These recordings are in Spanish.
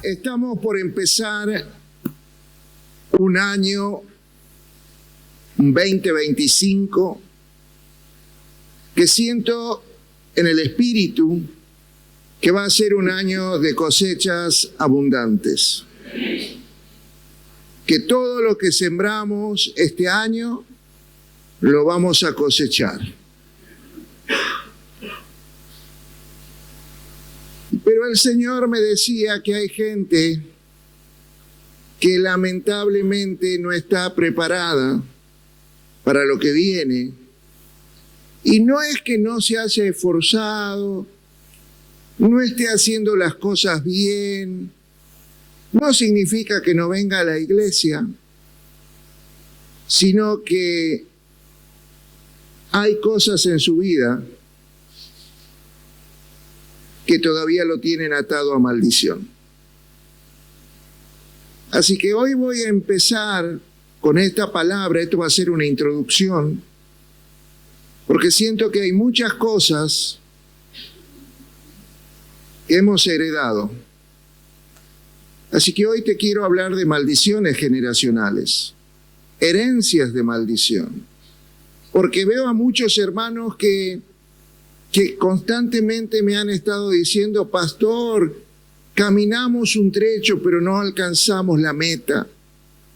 Estamos por empezar un año, un 2025, que siento en el espíritu que va a ser un año de cosechas abundantes. Que todo lo que sembramos este año lo vamos a cosechar. Pero el Señor me decía que hay gente que lamentablemente no está preparada para lo que viene. Y no es que no se haya esforzado, no esté haciendo las cosas bien, no significa que no venga a la iglesia, sino que hay cosas en su vida que todavía lo tienen atado a maldición. Así que hoy voy a empezar con esta palabra. Esto va a ser una introducción, porque siento que hay muchas cosas que hemos heredado. Así que hoy te quiero hablar de maldiciones generacionales, herencias de maldición, porque veo a muchos hermanos que constantemente me han estado diciendo: pastor, caminamos un trecho pero no alcanzamos la meta.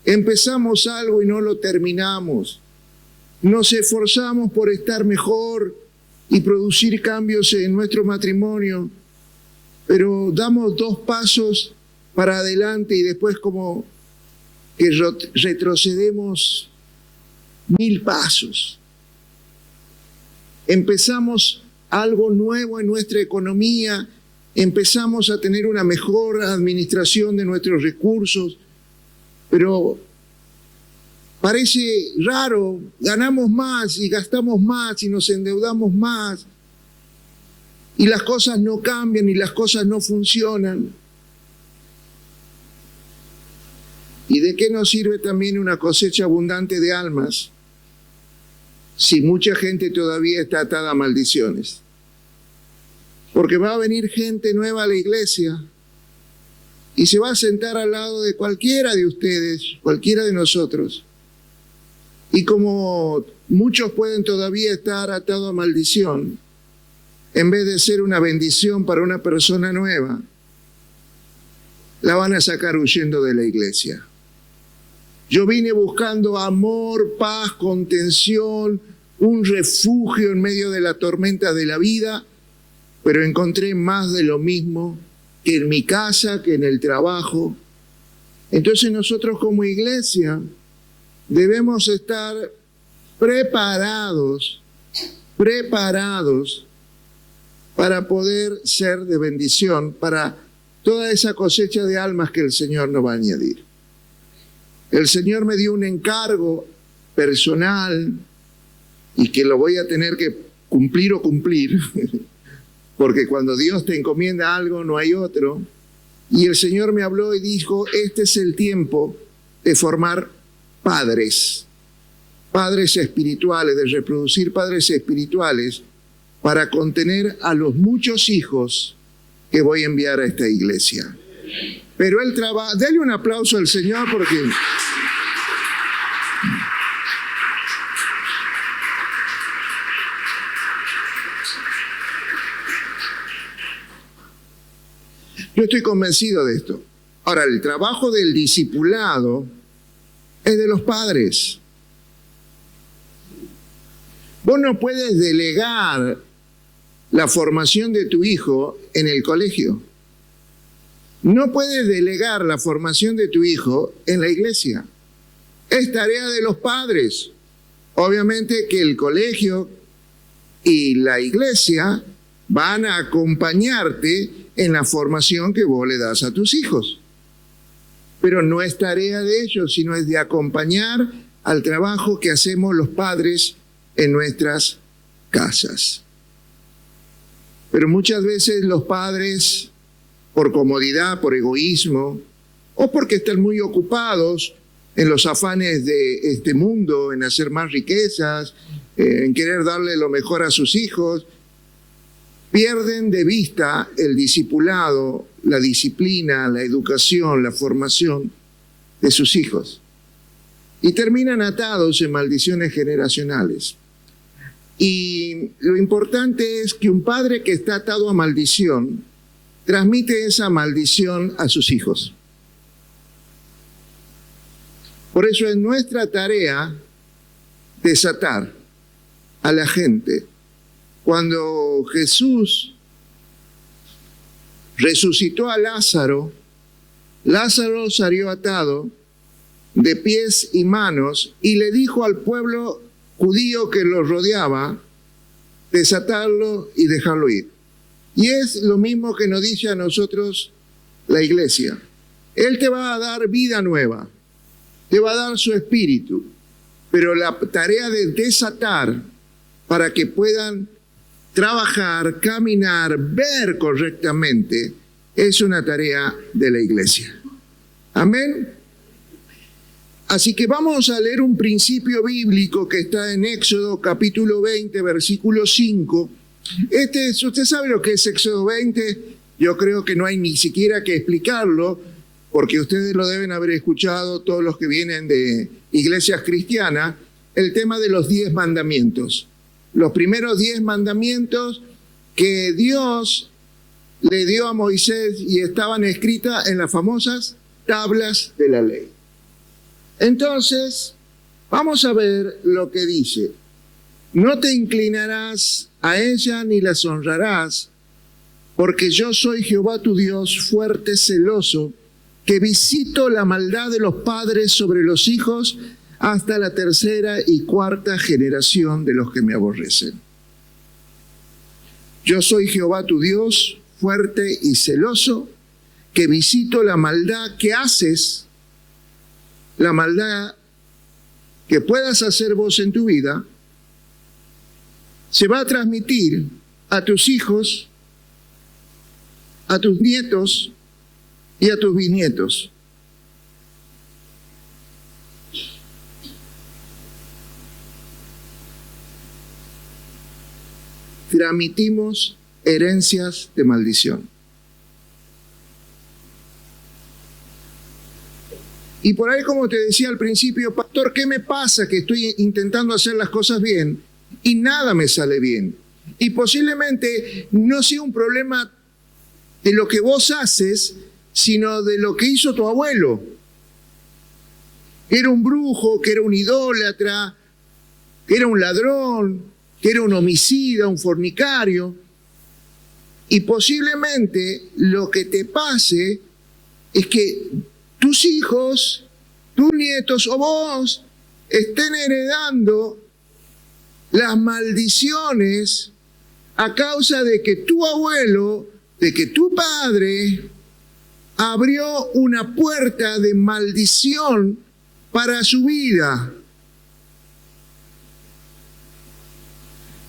Empezamos algo y no lo terminamos. Nos esforzamos por estar mejor y producir cambios en nuestro matrimonio, pero damos 2 pasos para adelante y después como que retrocedemos 1000 pasos. Empezamos algo nuevo en nuestra economía, empezamos a tener una mejor administración de nuestros recursos, pero parece raro, ganamos más y gastamos más y nos endeudamos más, y las cosas no cambian y las cosas no funcionan. ¿Y de qué nos sirve también una cosecha abundante de almas si mucha gente todavía está atada a maldiciones? Porque va a venir gente nueva a la iglesia y se va a sentar al lado de cualquiera de ustedes, cualquiera de nosotros. Y como muchos pueden todavía estar atados a maldición, en vez de ser una bendición para una persona nueva, la van a sacar huyendo de la iglesia. Yo vine buscando amor, paz, contención, un refugio en medio de la tormenta de la vida, pero encontré más de lo mismo que en mi casa, que en el trabajo. Entonces nosotros como iglesia debemos estar preparados para poder ser de bendición para toda esa cosecha de almas que el Señor nos va a añadir. El Señor me dio un encargo personal y que lo voy a tener que cumplir, porque cuando Dios te encomienda algo no hay otro. Y el Señor me habló y dijo: este es el tiempo de formar padres espirituales, de reproducir padres espirituales para contener a los muchos hijos que voy a enviar a esta iglesia. Pero él trabaja. Dale un aplauso al Señor porque yo estoy convencido de esto. Ahora, el trabajo del discipulado es de los padres. Vos no puedes delegar la formación de tu hijo en el colegio. No puedes delegar la formación de tu hijo en la iglesia. Es tarea de los padres. Obviamente que el colegio y la iglesia van a acompañarte en la formación que vos le das a tus hijos. Pero no es tarea de ellos, sino es de acompañar al trabajo que hacemos los padres en nuestras casas. Pero muchas veces los padres, por comodidad, por egoísmo, o porque están muy ocupados en los afanes de este mundo, en hacer más riquezas, en querer darle lo mejor a sus hijos, pierden de vista el discipulado la disciplina, la educación, la formación de sus hijos. Y terminan atados en maldiciones generacionales. Y lo importante es que un padre que está atado a maldición transmite esa maldición a sus hijos. Por eso es nuestra tarea desatar a la gente. Cuando Jesús resucitó a Lázaro, Lázaro salió atado de pies y manos y le dijo al pueblo judío que lo rodeaba desatarlo y dejarlo ir. Y es lo mismo que nos dice a nosotros la iglesia. Él te va a dar vida nueva, te va a dar su espíritu, pero la tarea de desatar para que puedan trabajar, caminar, ver correctamente, es una tarea de la iglesia. Amén. Así que vamos a leer un principio bíblico que está en Éxodo capítulo 20, versículo 5. Usted sabe lo que es Éxodo 20, yo creo que no hay ni siquiera que explicarlo, porque ustedes lo deben haber escuchado, todos los que vienen de iglesias cristianas, el tema de los 10 mandamientos. Los primeros 10 mandamientos que Dios le dio a Moisés y estaban escritas en las famosas tablas de la ley. Entonces, vamos a ver lo que dice. No te inclinarás a ella ni las honrarás, porque yo soy Jehová tu Dios, fuerte, celoso, que visito la maldad de los padres sobre los hijos hasta la 3ª y 4ª generación de los que me aborrecen. Yo soy Jehová tu Dios, fuerte y celoso, que visito la maldad que haces, la maldad que puedas hacer vos en tu vida, se va a transmitir a tus hijos, a tus nietos y a tus bisnietos. Transmitimos herencias de maldición. Y por ahí, como te decía al principio, pastor, ¿qué me pasa? Que estoy intentando hacer las cosas bien y nada me sale bien. Y posiblemente no sea un problema de lo que vos haces, sino de lo que hizo tu abuelo. Que era un brujo, que era un idólatra, que era un ladrón, que era un homicida, un fornicario. Y posiblemente lo que te pase es que tus hijos, tus nietos o vos estén heredando las maldiciones a causa de que tu abuelo, de que tu padre abrió una puerta de maldición para su vida.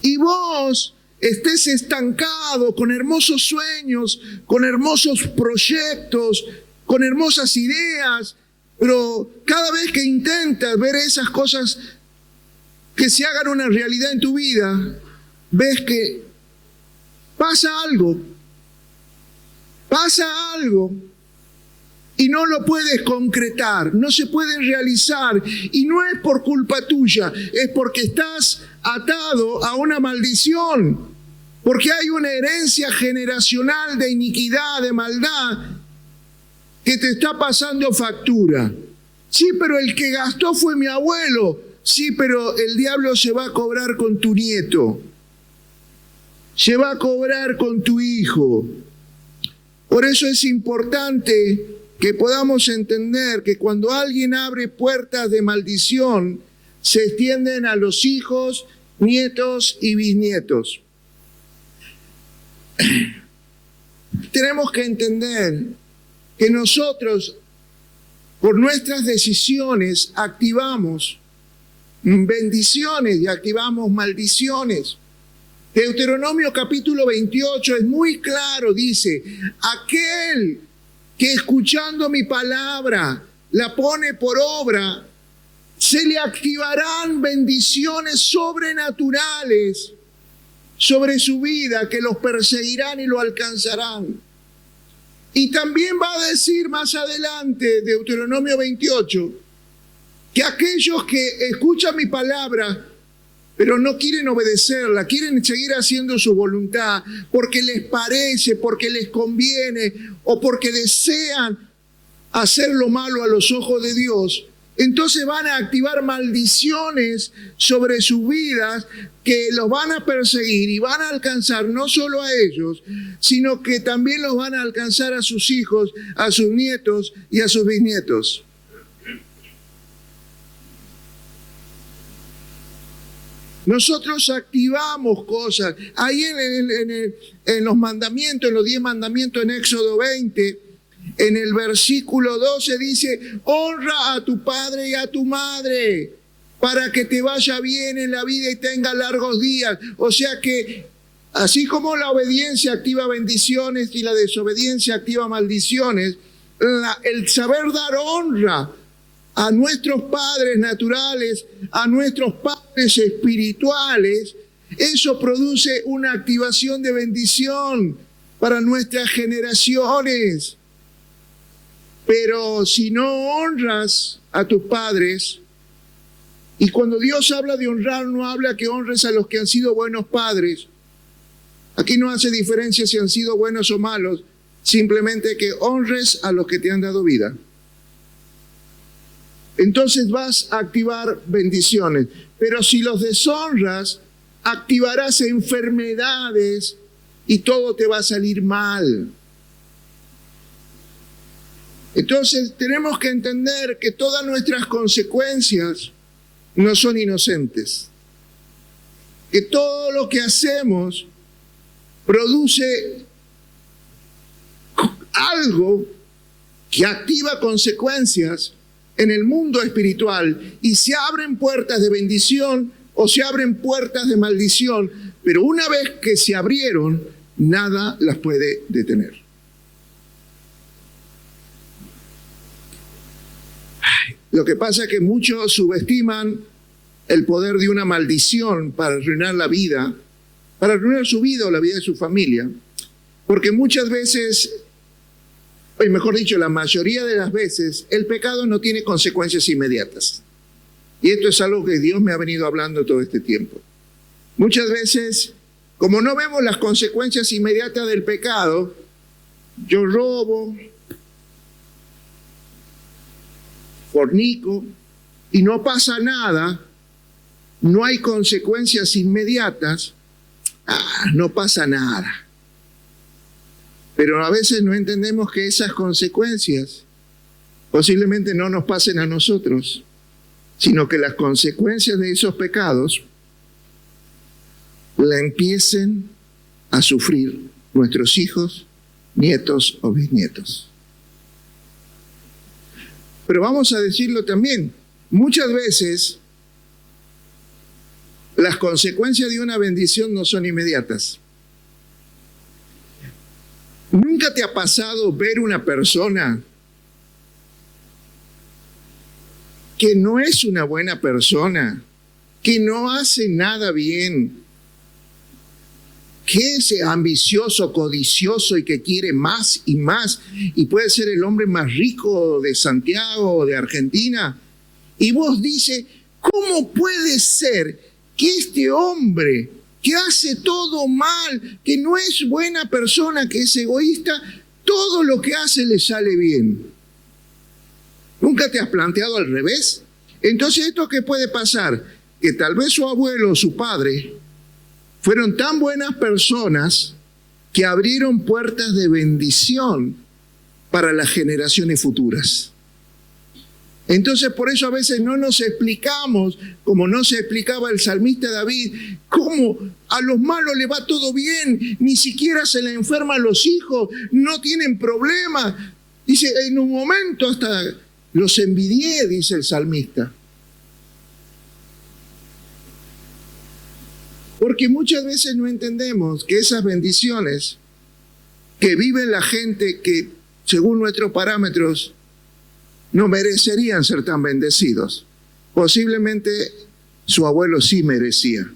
Y vos estés estancado con hermosos sueños, con hermosos proyectos, con hermosas ideas, pero cada vez que intentas ver esas cosas que se hagan una realidad en tu vida, ves que pasa algo y no lo puedes concretar, no se pueden realizar, y no es por culpa tuya, es porque estás atado a una maldición, porque hay una herencia generacional de iniquidad, de maldad, que te está pasando factura. Sí, pero el que gastó fue mi abuelo. Sí, pero el diablo se va a cobrar con tu nieto. Se va a cobrar con tu hijo. Por eso es importante que podamos entender que cuando alguien abre puertas de maldición, se extienden a los hijos, nietos y bisnietos. Tenemos que entender que nosotros, por nuestras decisiones, activamos bendiciones y activamos maldiciones. Deuteronomio capítulo 28 es muy claro, dice: aquel que escuchando mi palabra la pone por obra, se le activarán bendiciones sobrenaturales sobre su vida, que los perseguirán y lo alcanzarán. Y también va a decir más adelante, Deuteronomio 28, que aquellos que escuchan mi palabra, pero no quieren obedecerla, quieren seguir haciendo su voluntad, porque les parece, porque les conviene, o porque desean hacer lo malo a los ojos de Dios, entonces van a activar maldiciones sobre sus vidas que los van a perseguir y van a alcanzar no solo a ellos, sino que también los van a alcanzar a sus hijos, a sus nietos y a sus bisnietos. Nosotros activamos cosas. Ahí en los mandamientos, en los 10 mandamientos en Éxodo 20, en el versículo 12 dice, honra a tu padre y a tu madre para que te vaya bien en la vida y tenga largos días. O sea que así como la obediencia activa bendiciones y la desobediencia activa maldiciones, el saber dar honra a nuestros padres naturales, a nuestros padres espirituales, eso produce una activación de bendición para nuestras generaciones. Pero si no honras a tus padres, y cuando Dios habla de honrar, no habla que honres a los que han sido buenos padres. Aquí no hace diferencia si han sido buenos o malos, simplemente que honres a los que te han dado vida. Entonces vas a activar bendiciones. Pero si los deshonras, activarás enfermedades y todo te va a salir mal. Entonces tenemos que entender que todas nuestras consecuencias no son inocentes. Que todo lo que hacemos produce algo que activa consecuencias en el mundo espiritual y se abren puertas de bendición o se abren puertas de maldición, pero una vez que se abrieron, nada las puede detener. Lo que pasa es que muchos subestiman el poder de una maldición para arruinar la vida, para arruinar su vida o la vida de su familia, porque muchas veces, o mejor dicho, la mayoría de las veces, el pecado no tiene consecuencias inmediatas. Y esto es algo que Dios me ha venido hablando todo este tiempo. Muchas veces, como no vemos las consecuencias inmediatas del pecado, yo robo, fornico, y no pasa nada, no hay consecuencias inmediatas, no pasa nada. Pero a veces no entendemos que esas consecuencias posiblemente no nos pasen a nosotros, sino que las consecuencias de esos pecados la empiecen a sufrir nuestros hijos, nietos o bisnietos. Pero vamos a decirlo también, muchas veces las consecuencias de una bendición no son inmediatas. ¿Nunca te ha pasado ver una persona que no es una buena persona, que no hace nada bien, que es ambicioso, codicioso y que quiere más y más, y puede ser el hombre más rico de Santiago o de Argentina, y vos dices, ¿cómo puede ser que este hombre que hace todo mal, que no es buena persona, que es egoísta, todo lo que hace le sale bien? ¿Nunca te has planteado al revés? Entonces, ¿esto qué puede pasar? Que tal vez su abuelo o su padre fueron tan buenas personas que abrieron puertas de bendición para las generaciones futuras. Entonces, por eso a veces no nos explicamos, como no se explicaba el salmista David, cómo a los malos le va todo bien, ni siquiera se le enferman los hijos, no tienen problemas. Dice, en un momento hasta los envidié, dice el salmista. Porque muchas veces no entendemos que esas bendiciones que vive la gente que, según nuestros parámetros, no merecerían ser tan bendecidos. Posiblemente su abuelo sí merecía.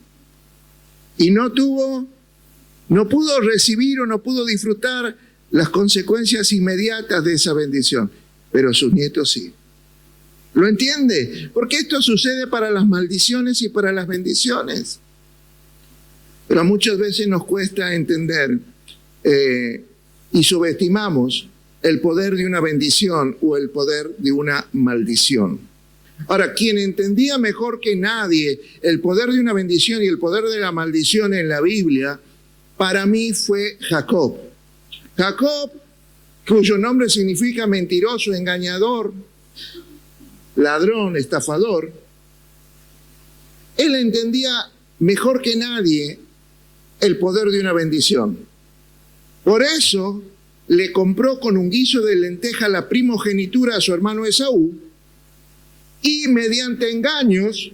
Y no pudo recibir o no pudo disfrutar las consecuencias inmediatas de esa bendición, pero sus nietos sí. ¿Lo entiende? Porque esto sucede para las maldiciones y para las bendiciones. Pero muchas veces nos cuesta entender y subestimamos el poder de una bendición o el poder de una maldición. Ahora, quien entendía mejor que nadie el poder de una bendición y el poder de la maldición en la Biblia, para mí fue Jacob. Jacob, cuyo nombre significa mentiroso, engañador, ladrón, estafador, él entendía mejor que nadie el poder de una bendición. Por eso le compró con un guiso de lenteja la primogenitura a su hermano Esaú y mediante engaños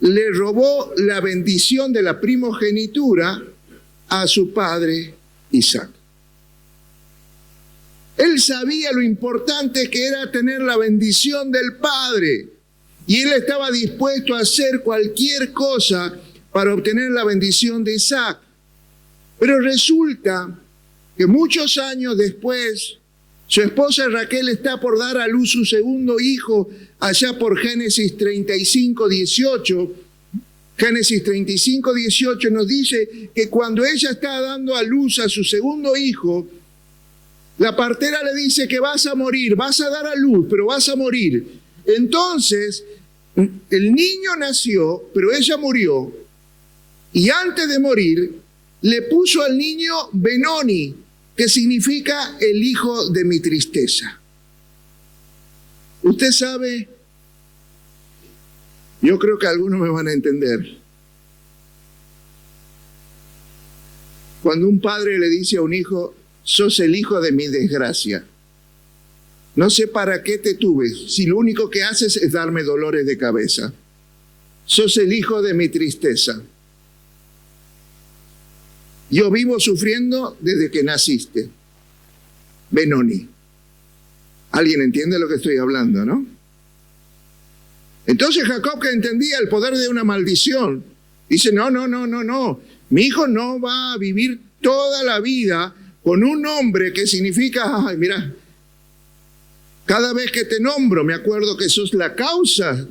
le robó la bendición de la primogenitura a su padre Isaac. Él sabía lo importante que era tener la bendición del padre y él estaba dispuesto a hacer cualquier cosa para obtener la bendición de Isaac. Pero resulta que muchos años después, su esposa Raquel está por dar a luz su segundo hijo, allá por Génesis 35, 18. Génesis 35, 18 nos dice que cuando ella está dando a luz a su segundo hijo, la partera le dice que vas a morir, vas a dar a luz, pero vas a morir. Entonces, el niño nació, pero ella murió. Y antes de morir, le puso al niño Benoni, que significa el hijo de mi tristeza. Usted sabe, yo creo que algunos me van a entender. Cuando un padre le dice a un hijo, sos el hijo de mi desgracia. No sé para qué te tuve, si lo único que haces es darme dolores de cabeza. Sos el hijo de mi tristeza. Yo vivo sufriendo desde que naciste. Benoni. ¿Alguien entiende lo que estoy hablando, no? Entonces Jacob, que entendía el poder de una maldición, dice, no. Mi hijo no va a vivir toda la vida con un nombre que significa, ay, mira, cada vez que te nombro me acuerdo que sos la causa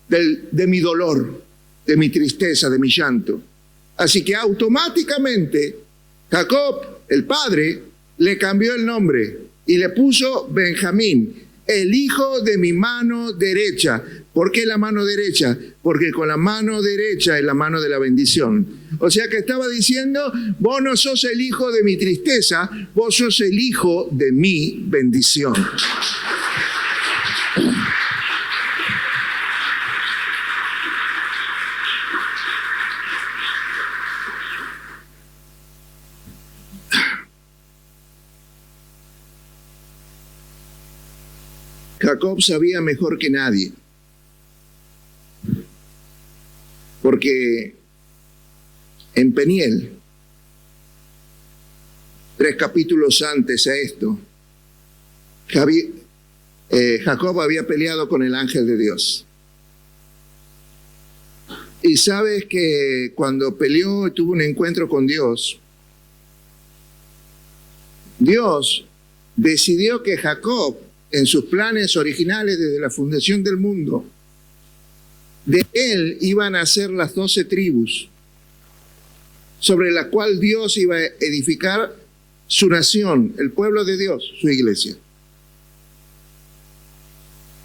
de mi dolor, de mi tristeza, de mi llanto. Así que automáticamente Jacob, el padre, le cambió el nombre y le puso Benjamín, el hijo de mi mano derecha. ¿Por qué la mano derecha? Porque con la mano derecha es la mano de la bendición. O sea que estaba diciendo, vos no sos el hijo de mi tristeza, vos sos el hijo de mi bendición. Jacob sabía mejor que nadie, porque en Peniel, 3 capítulos antes a esto, Jacob había peleado con el ángel de Dios. Y sabes que cuando peleó, tuvo un encuentro con Dios, Dios decidió que Jacob, en sus planes originales desde la fundación del mundo, de él iban a ser las 12 tribus, sobre la cual Dios iba a edificar su nación, el pueblo de Dios, su iglesia.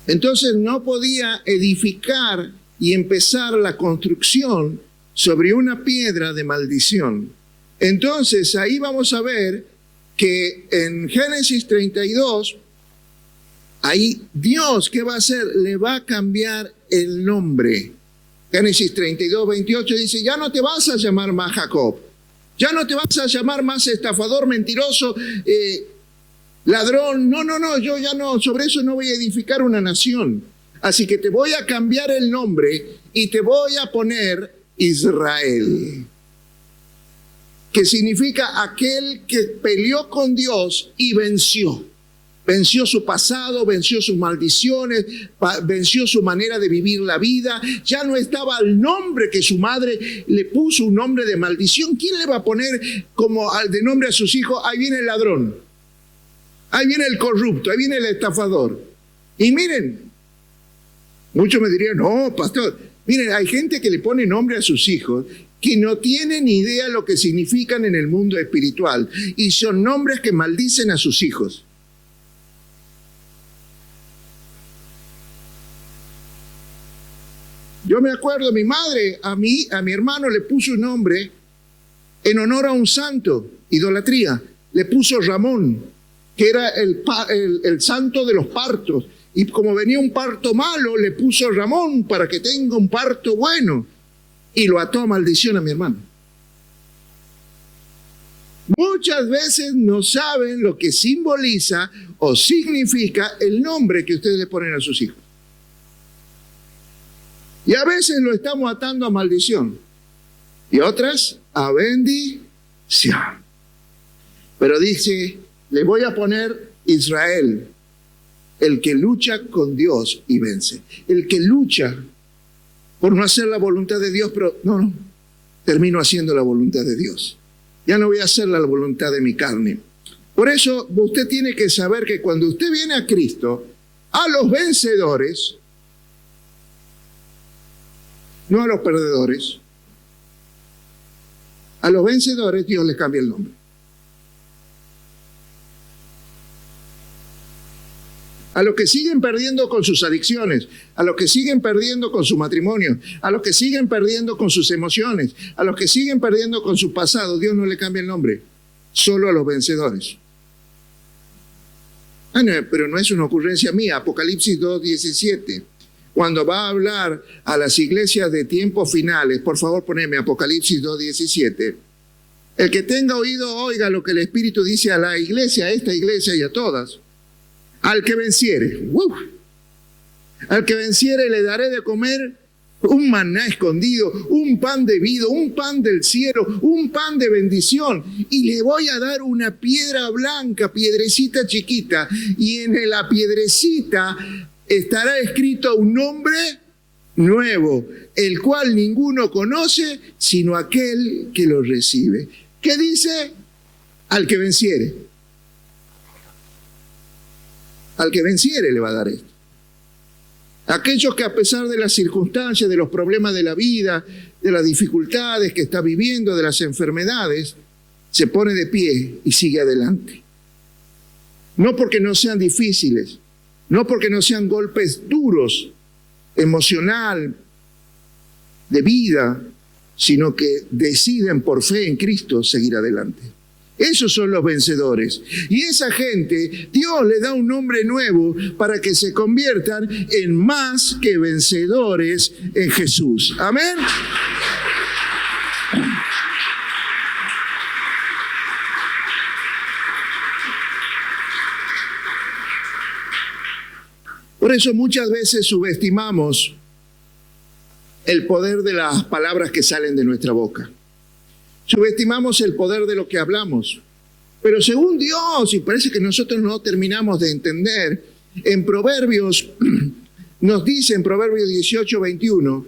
Entonces no podía edificar y empezar la construcción sobre una piedra de maldición. Entonces ahí vamos a ver que en Génesis 32, ahí Dios, ¿qué va a hacer? Le va a cambiar el nombre. Génesis 32, 28 dice, ya no te vas a llamar más Jacob, ya no te vas a llamar más estafador, mentiroso, ladrón. No, yo ya no, sobre eso no voy a edificar una nación. Así que te voy a cambiar el nombre y te voy a poner Israel, que significa aquel que peleó con Dios y venció. Venció su pasado, venció sus maldiciones, venció su manera de vivir la vida. Ya no estaba el nombre que su madre le puso, un nombre de maldición. ¿Quién le va a poner como de nombre a sus hijos? Ahí viene el ladrón. Ahí viene el corrupto, ahí viene el estafador. Y miren, muchos me dirían, no, pastor, miren, hay gente que le pone nombre a sus hijos que no tienen ni idea lo que significan en el mundo espiritual. Y son nombres que maldicen a sus hijos. Yo me acuerdo, mi madre a mi hermano le puso un nombre en honor a un santo, idolatría. Le puso Ramón, que era el santo de los partos. Y como venía un parto malo, le puso Ramón para que tenga un parto bueno. Y lo ató a maldición a mi hermano. Muchas veces no saben lo que simboliza o significa el nombre que ustedes le ponen a sus hijos. Y a veces lo estamos atando a maldición. Y otras a bendición. Pero dice, le voy a poner Israel, el que lucha con Dios y vence. El que lucha por no hacer la voluntad de Dios, pero no, termino haciendo la voluntad de Dios. Ya no voy a hacer la voluntad de mi carne. Por eso usted tiene que saber que cuando usted viene a Cristo, a los vencedores, no a los perdedores, a los vencedores Dios les cambia el nombre. A los que siguen perdiendo con sus adicciones, a los que siguen perdiendo con su matrimonio, a los que siguen perdiendo con sus emociones, a los que siguen perdiendo con su pasado, Dios no le cambia el nombre, solo a los vencedores. No, pero no es una ocurrencia mía, Apocalipsis 2:17. Cuando va a hablar a las iglesias de tiempos finales, por favor poneme Apocalipsis 2:17. El que tenga oído, oiga lo que el Espíritu dice a la iglesia, a esta iglesia y a todas. Al que venciere, al que venciere le daré de comer un maná escondido, un pan de vida, un pan del cielo, un pan de bendición. Y le voy a dar una piedra blanca, piedrecita chiquita, y en la piedrecita estará escrito un nombre nuevo, el cual ninguno conoce sino aquel que lo recibe. ¿Qué dice? Al que venciere. Al que venciere le va a dar esto. Aquellos que a pesar de las circunstancias, de los problemas de la vida, de las dificultades que está viviendo, de las enfermedades, se pone de pie y sigue adelante. No porque no sean difíciles, no porque no sean golpes duros, emocional, de vida, sino que deciden por fe en Cristo seguir adelante. Esos son los vencedores. Y esa gente, Dios le da un nombre nuevo para que se conviertan en más que vencedores en Jesús. Amén. Por eso muchas veces subestimamos el poder de las palabras que salen de nuestra boca. Subestimamos el poder de lo que hablamos. Pero según Dios, y parece que nosotros no terminamos de entender, en Proverbios, nos dice en Proverbios 18:21,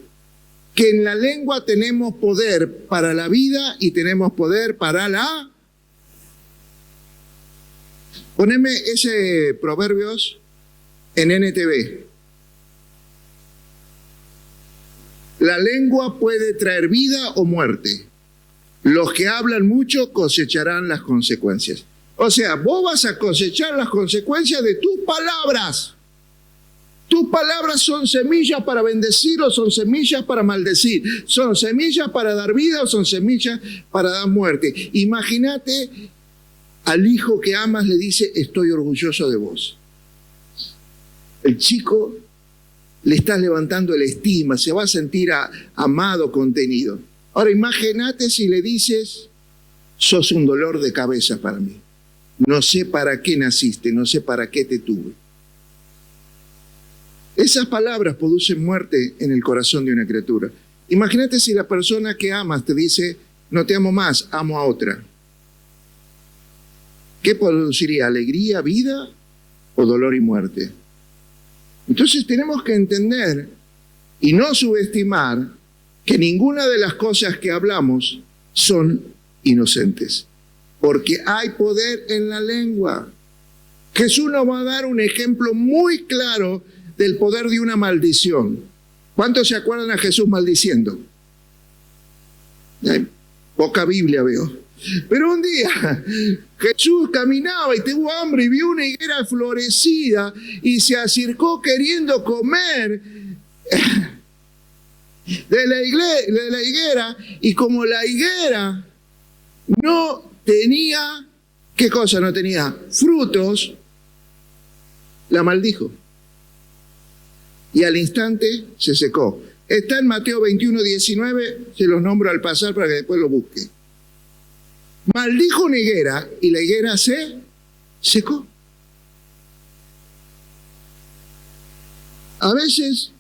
que en la lengua tenemos poder para la vida y tenemos poder para la... Poneme ese Proverbios en NTV. La lengua puede traer vida o muerte. Los que hablan mucho cosecharán las consecuencias. O sea, vos vas a cosechar las consecuencias de tus palabras. Tus palabras son semillas para bendecir o son semillas para maldecir. Son semillas para dar vida o son semillas para dar muerte. Imagínate al hijo que amas le dice, estoy orgulloso de vos. El chico le estás levantando la estima, se va a sentir amado, contenido. Ahora imagínate si le dices, sos un dolor de cabeza para mí. No sé para qué naciste, no sé para qué te tuve. Esas palabras producen muerte en el corazón de una criatura. Imagínate si la persona que amas te dice, no te amo más, amo a otra. ¿Qué produciría? ¿Alegría, vida o dolor y muerte? Entonces tenemos que entender y no subestimar que ninguna de las cosas que hablamos son inocentes, porque hay poder en la lengua. Jesús nos va a dar un ejemplo muy claro del poder de una maldición. ¿Cuántos se acuerdan a Jesús maldiciendo? Poca Biblia veo. Pero un día Jesús caminaba y tuvo hambre y vio una higuera florecida y se acercó queriendo comer de la higuera, y como la higuera no tenía, ¿qué cosa no tenía? Frutos, la maldijo. Y al instante se secó. Está en Mateo 21:19, se los nombro al pasar para que después lo busque. Maldijo una higuera y la higuera se secó. A veces,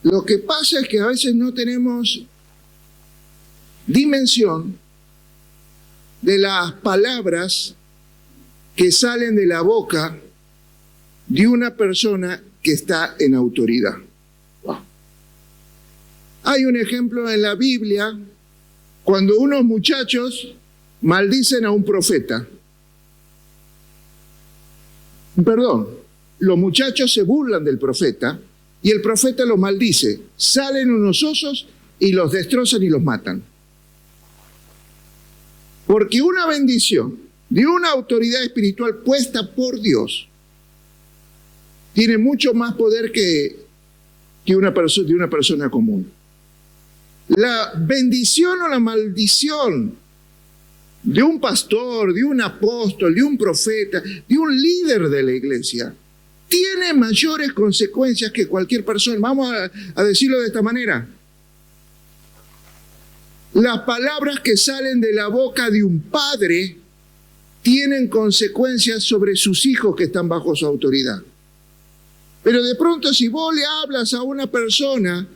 lo que pasa es que a veces no tenemos dimensión de las palabras que salen de la boca de una persona que está en autoridad. Wow. Hay un ejemplo en la Biblia cuando unos muchachos maldicen a un profeta. Perdón, los muchachos se burlan del profeta y el profeta los maldice. Salen unos osos y los destrozan y los matan. Porque una bendición de una autoridad espiritual puesta por Dios tiene mucho más poder que de una persona común. La bendición o la maldición de un pastor, de un apóstol, de un profeta, de un líder de la iglesia, tiene mayores consecuencias que cualquier persona. Vamos a decirlo de esta manera. Las palabras que salen de la boca de un padre tienen consecuencias sobre sus hijos que están bajo su autoridad. Pero de pronto, si vos le hablas a una persona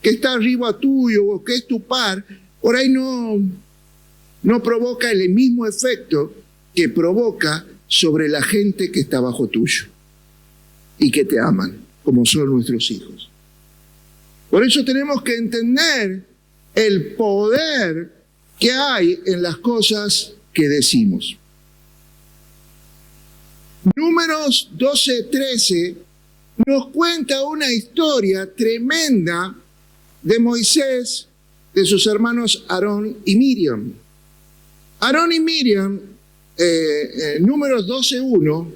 que está arriba tuyo o que es tu par, por ahí no provoca el mismo efecto que provoca sobre la gente que está bajo tuyo y que te aman, como son nuestros hijos. Por eso tenemos que entender el poder que hay en las cosas que decimos. Números 12:13 nos cuenta una historia tremenda de Moisés, de sus hermanos Aarón y Miriam. Aarón y Miriam, Números 12:1,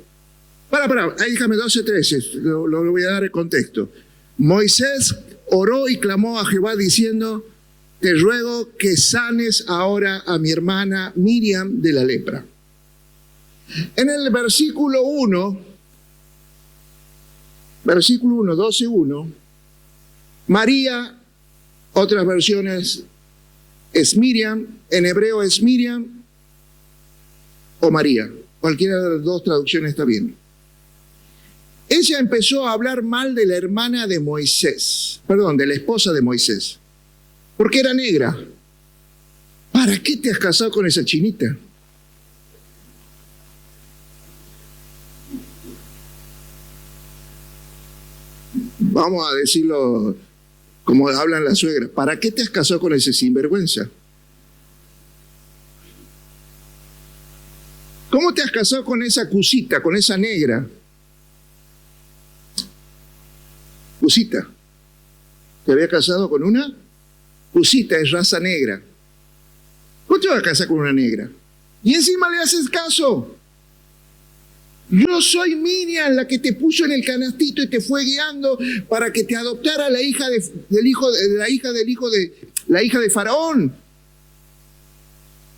ahí déjame 12:13, lo voy a dar el contexto. Moisés oró y clamó a Jehová diciendo: te ruego que sanes ahora a mi hermana Miriam de la lepra. En el versículo 1, 12:1, María, otras versiones es Miriam, en hebreo es Miriam o María, cualquiera de las dos traducciones está bien. Ella empezó a hablar mal de la hermana de Moisés, de la esposa de Moisés, porque era negra. ¿Para qué te has casado con esa chinita? Vamos a decirlo como hablan las suegras. ¿Para qué te has casado con ese sinvergüenza? ¿Cómo te has casado con esa cusita, con esa negra? Cusita. ¿Te había casado con una? Cusita, es raza negra. ¿Cómo te vas a casar con una negra? Y encima le haces caso. Yo soy Miriam, la que te puso en el canastito y te fue guiando para que te adoptara la hija de Faraón.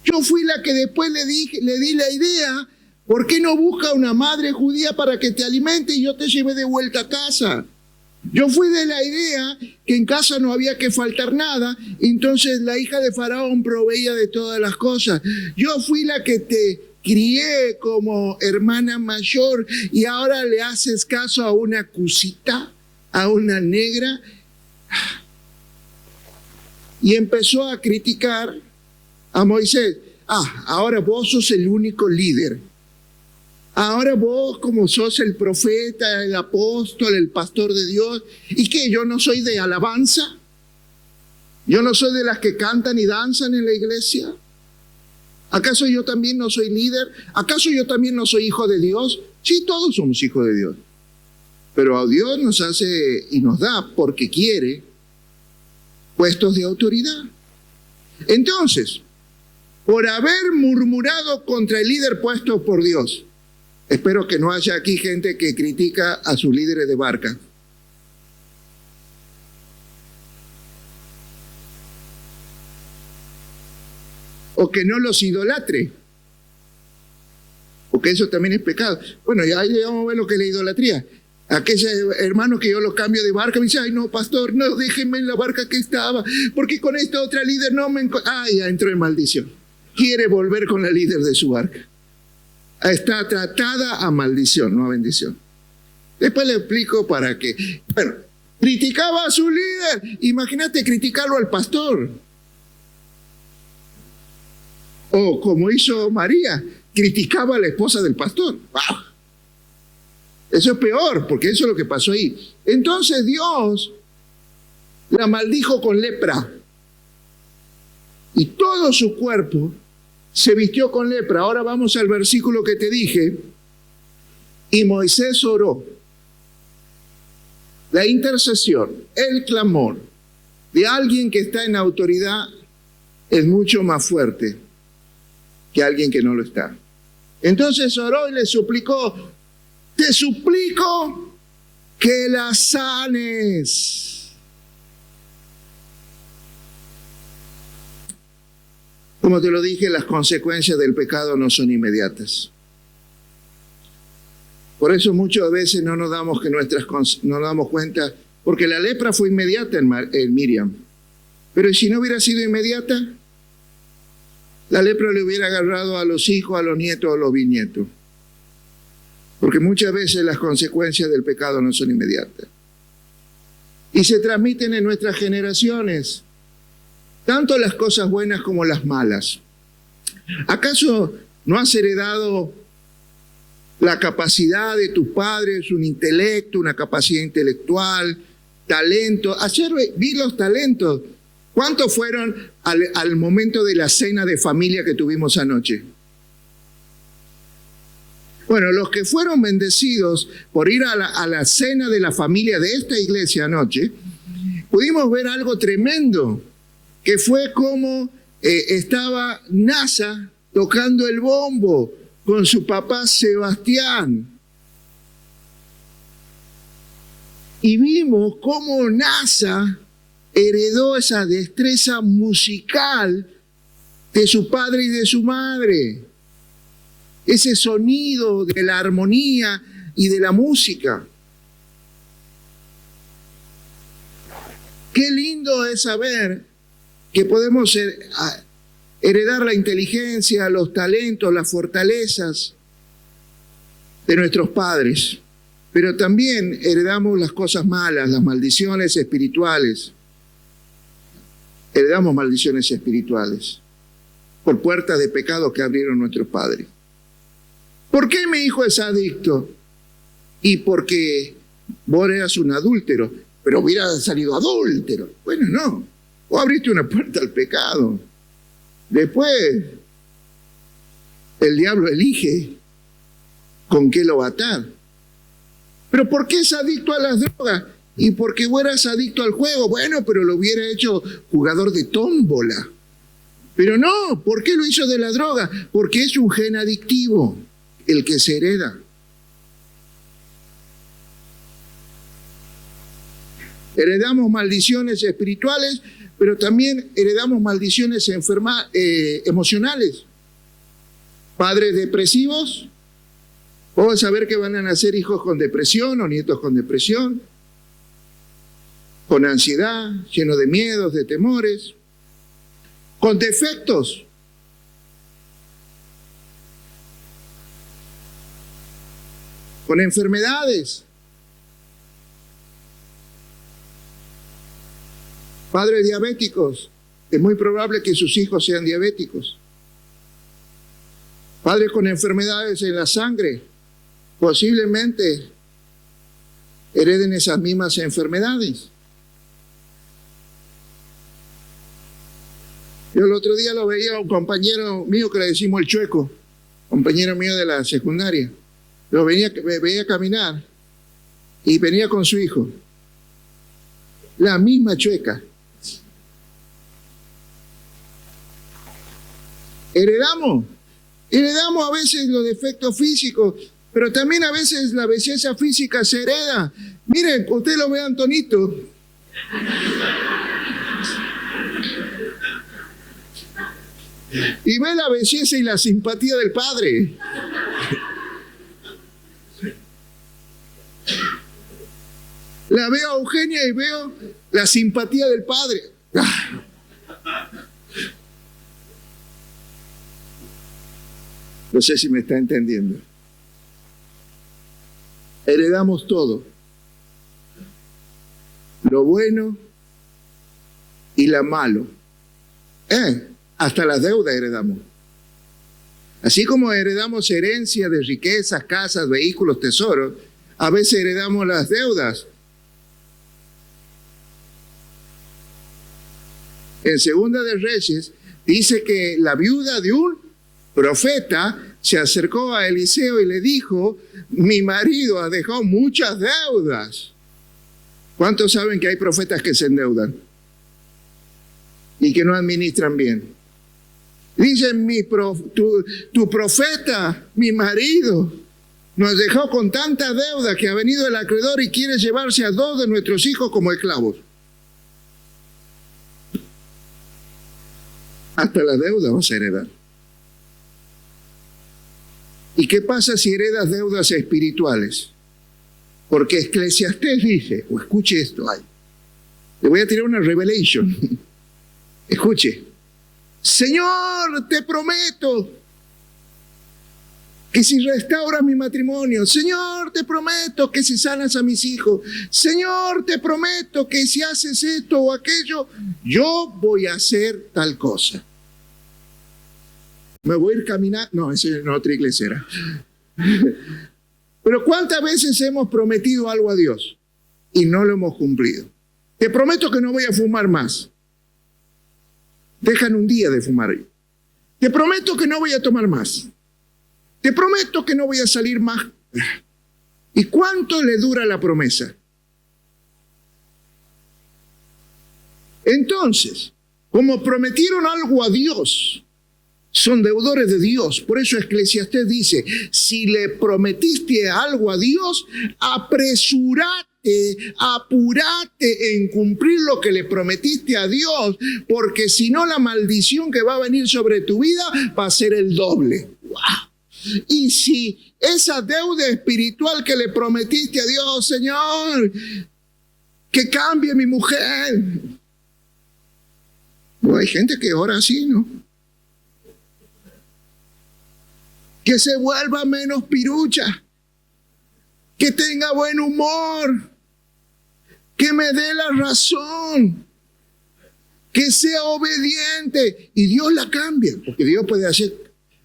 Yo fui la que después le di la idea: ¿por qué no busca una madre judía para que te alimente y yo te lleve de vuelta a casa? Yo fui de la idea que en casa no había que faltar nada, entonces la hija de Faraón proveía de todas las cosas. Yo fui la que te crié como hermana mayor y ahora le haces caso a una cusita, a una negra. Y empezó a criticar a Moisés. Ahora vos sos el único líder. Ahora vos, como sos el profeta, el apóstol, el pastor de Dios. ¿Y qué? ¿Yo no soy de alabanza? ¿Yo no soy de las que cantan y danzan en la iglesia? ¿Acaso yo también no soy líder? ¿Acaso yo también no soy hijo de Dios? Sí, todos somos hijos de Dios. Pero a Dios nos hace y nos da, porque quiere, puestos de autoridad. Entonces, por haber murmurado contra el líder puesto por Dios, espero que no haya aquí gente que critica a sus líderes de barca. O que no los idolatre. Porque eso también es pecado. Bueno, ya vamos a ver lo que es la idolatría. Aquellos hermanos que yo los cambio de barca me dicen, ay no, pastor, no, déjenme en la barca que estaba, porque con esta otra líder no me... Ay, ya entró en maldición. Quiere volver con la líder de su barca. Está tratada a maldición, no a bendición. Después le explico para qué. Bueno, criticaba a su líder. Imagínate criticarlo al pastor. O como hizo María, criticaba a la esposa del pastor. ¡Wow! Eso es peor, porque eso es lo que pasó ahí. Entonces Dios la maldijo con lepra. Y todo su cuerpo se vistió con lepra. Ahora vamos al versículo que te dije. Y Moisés oró. La intercesión, el clamor de alguien que está en autoridad es mucho más fuerte que alguien que no lo está. Entonces oró y le suplicó, te suplico que la sanes. Como te lo dije, las consecuencias del pecado no son inmediatas. Por eso muchas veces no nos damos cuenta, porque la lepra fue inmediata en Miriam. Pero si no hubiera sido inmediata, la lepra le hubiera agarrado a los hijos, a los nietos, a los bisnietos. Porque muchas veces las consecuencias del pecado no son inmediatas. Y se transmiten en nuestras generaciones, tanto las cosas buenas como las malas. ¿Acaso no has heredado la capacidad de tus padres, un intelecto, una capacidad intelectual, talento? Ayer vi los talentos. ¿Cuántos fueron al momento de la cena de familia que tuvimos anoche? Bueno, los que fueron bendecidos por ir a la cena de la familia de esta iglesia anoche, pudimos ver algo tremendo, que fue como estaba NASA tocando el bombo con su papá Sebastián. Y vimos cómo NASA heredó esa destreza musical de su padre y de su madre. Ese sonido de la armonía y de la música. Qué lindo es saber que podemos heredar la inteligencia, los talentos, las fortalezas de nuestros padres. Pero también heredamos las cosas malas, las maldiciones espirituales. Heredamos maldiciones espirituales por puertas de pecado que abrieron nuestros padres. ¿Por qué mi hijo es adicto? Y porque vos eras un adúltero, pero hubiera salido adúltero. Bueno, no. Vos abriste una puerta al pecado. Después, el diablo elige con qué lo va a atar. ¿Pero por qué es adicto a las drogas? Y porque vos eras adicto al juego. Bueno, pero lo hubiera hecho jugador de tómbola. Pero no, ¿por qué lo hizo de la droga? Porque es un gen adictivo, el que se hereda. Heredamos maldiciones espirituales, pero también heredamos maldiciones emocionales. Padres depresivos, vamos a saber que van a nacer hijos con depresión o nietos con depresión, con ansiedad, llenos de miedos, de temores, con defectos. Con enfermedades. Padres diabéticos, es muy probable que sus hijos sean diabéticos. Padres con enfermedades en la sangre, posiblemente hereden esas mismas enfermedades. Yo el otro día lo veía a un compañero mío que le decimos el Chueco, compañero mío de la secundaria. Veía caminar y venía con su hijo. La misma chueca. Heredamos a veces los defectos físicos, pero también a veces la belleza física se hereda. Miren, usted lo ve a Antonito. Y ve la belleza y la simpatía del padre. La veo a Eugenia y veo la simpatía del padre. No sé si me está entendiendo. Heredamos todo. Lo bueno y lo malo. Hasta las deudas heredamos. Así como heredamos herencia de riquezas, casas, vehículos, tesoros, a veces heredamos las deudas. En Segunda de Reyes dice que la viuda de un profeta se acercó a Eliseo y le dijo: mi marido ha dejado muchas deudas. ¿Cuántos saben que hay profetas que se endeudan y que no administran bien? Dicen: tu profeta, mi marido, nos dejó con tanta deuda que ha venido el acreedor y quiere llevarse a 2 de nuestros hijos como esclavos. Hasta la deuda vas a heredar. ¿Y qué pasa si heredas deudas espirituales? Porque Eclesiastés dice, o escuche esto, le voy a tirar una revelation. Escuche: Señor, te prometo que si restauras mi matrimonio, Señor, te prometo que si sanas a mis hijos, Señor, te prometo que si haces esto o aquello, yo voy a hacer tal cosa. Me voy a ir caminando. No, esa es otra iglesia era. Pero ¿cuántas veces hemos prometido algo a Dios y no lo hemos cumplido? Te prometo que no voy a fumar más. Dejan un día de fumar. Te prometo que no voy a tomar más. Te prometo que no voy a salir más. ¿Y cuánto le dura la promesa? Entonces, como prometieron algo a Dios, son deudores de Dios. Por eso Eclesiastés dice: si le prometiste algo a Dios, apúrate en cumplir lo que le prometiste a Dios, porque si no, la maldición que va a venir sobre tu vida va a ser el doble. ¡Wow! Y si esa deuda espiritual que le prometiste a Dios: Señor, que cambie mi mujer. No, hay gente que ora así, ¿no? Que se vuelva menos pirucha, que tenga buen humor, que me dé la razón, que sea obediente. Y Dios la cambia, porque Dios puede hacer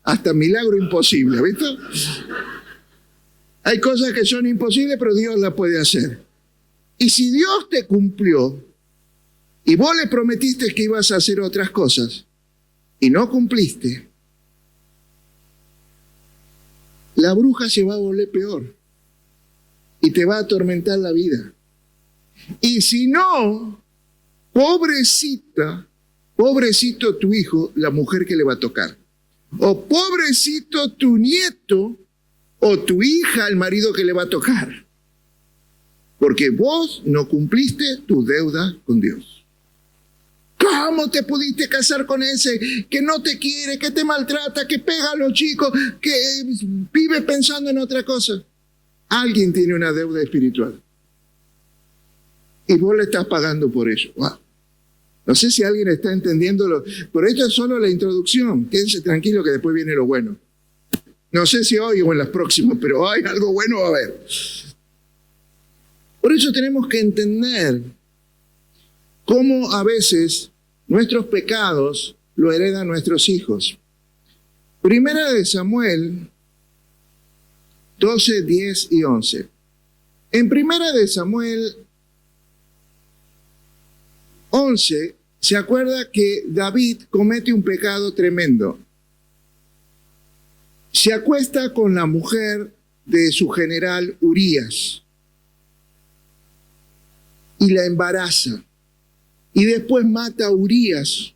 hasta milagro imposible, ¿viste? Hay cosas que son imposibles, pero Dios las puede hacer. Y si Dios te cumplió y vos le prometiste que ibas a hacer otras cosas y no cumpliste, la bruja se va a volver peor y te va a atormentar la vida. Y si no, pobrecito tu hijo, la mujer que le va a tocar. O pobrecito tu nieto o tu hija, el marido que le va a tocar. Porque vos no cumpliste tu deuda con Dios. ¿Cómo te pudiste casar con ese que no te quiere, que te maltrata, que pega a los chicos, que vive pensando en otra cosa? Alguien tiene una deuda espiritual. Y vos le estás pagando por eso. Wow. No sé si alguien está entendiéndolo, pero esto es solo la introducción. Quédense tranquilo que después viene lo bueno. No sé si hoy o en las próximas, pero hay algo bueno va a haber. Por eso tenemos que entender cómo a veces nuestros pecados lo heredan nuestros hijos. Primera de Samuel 12, 10 y 11. En Primera de Samuel 11 se acuerda que David comete un pecado tremendo. Se acuesta con la mujer de su general Urías y la embaraza. Y después mata a Urías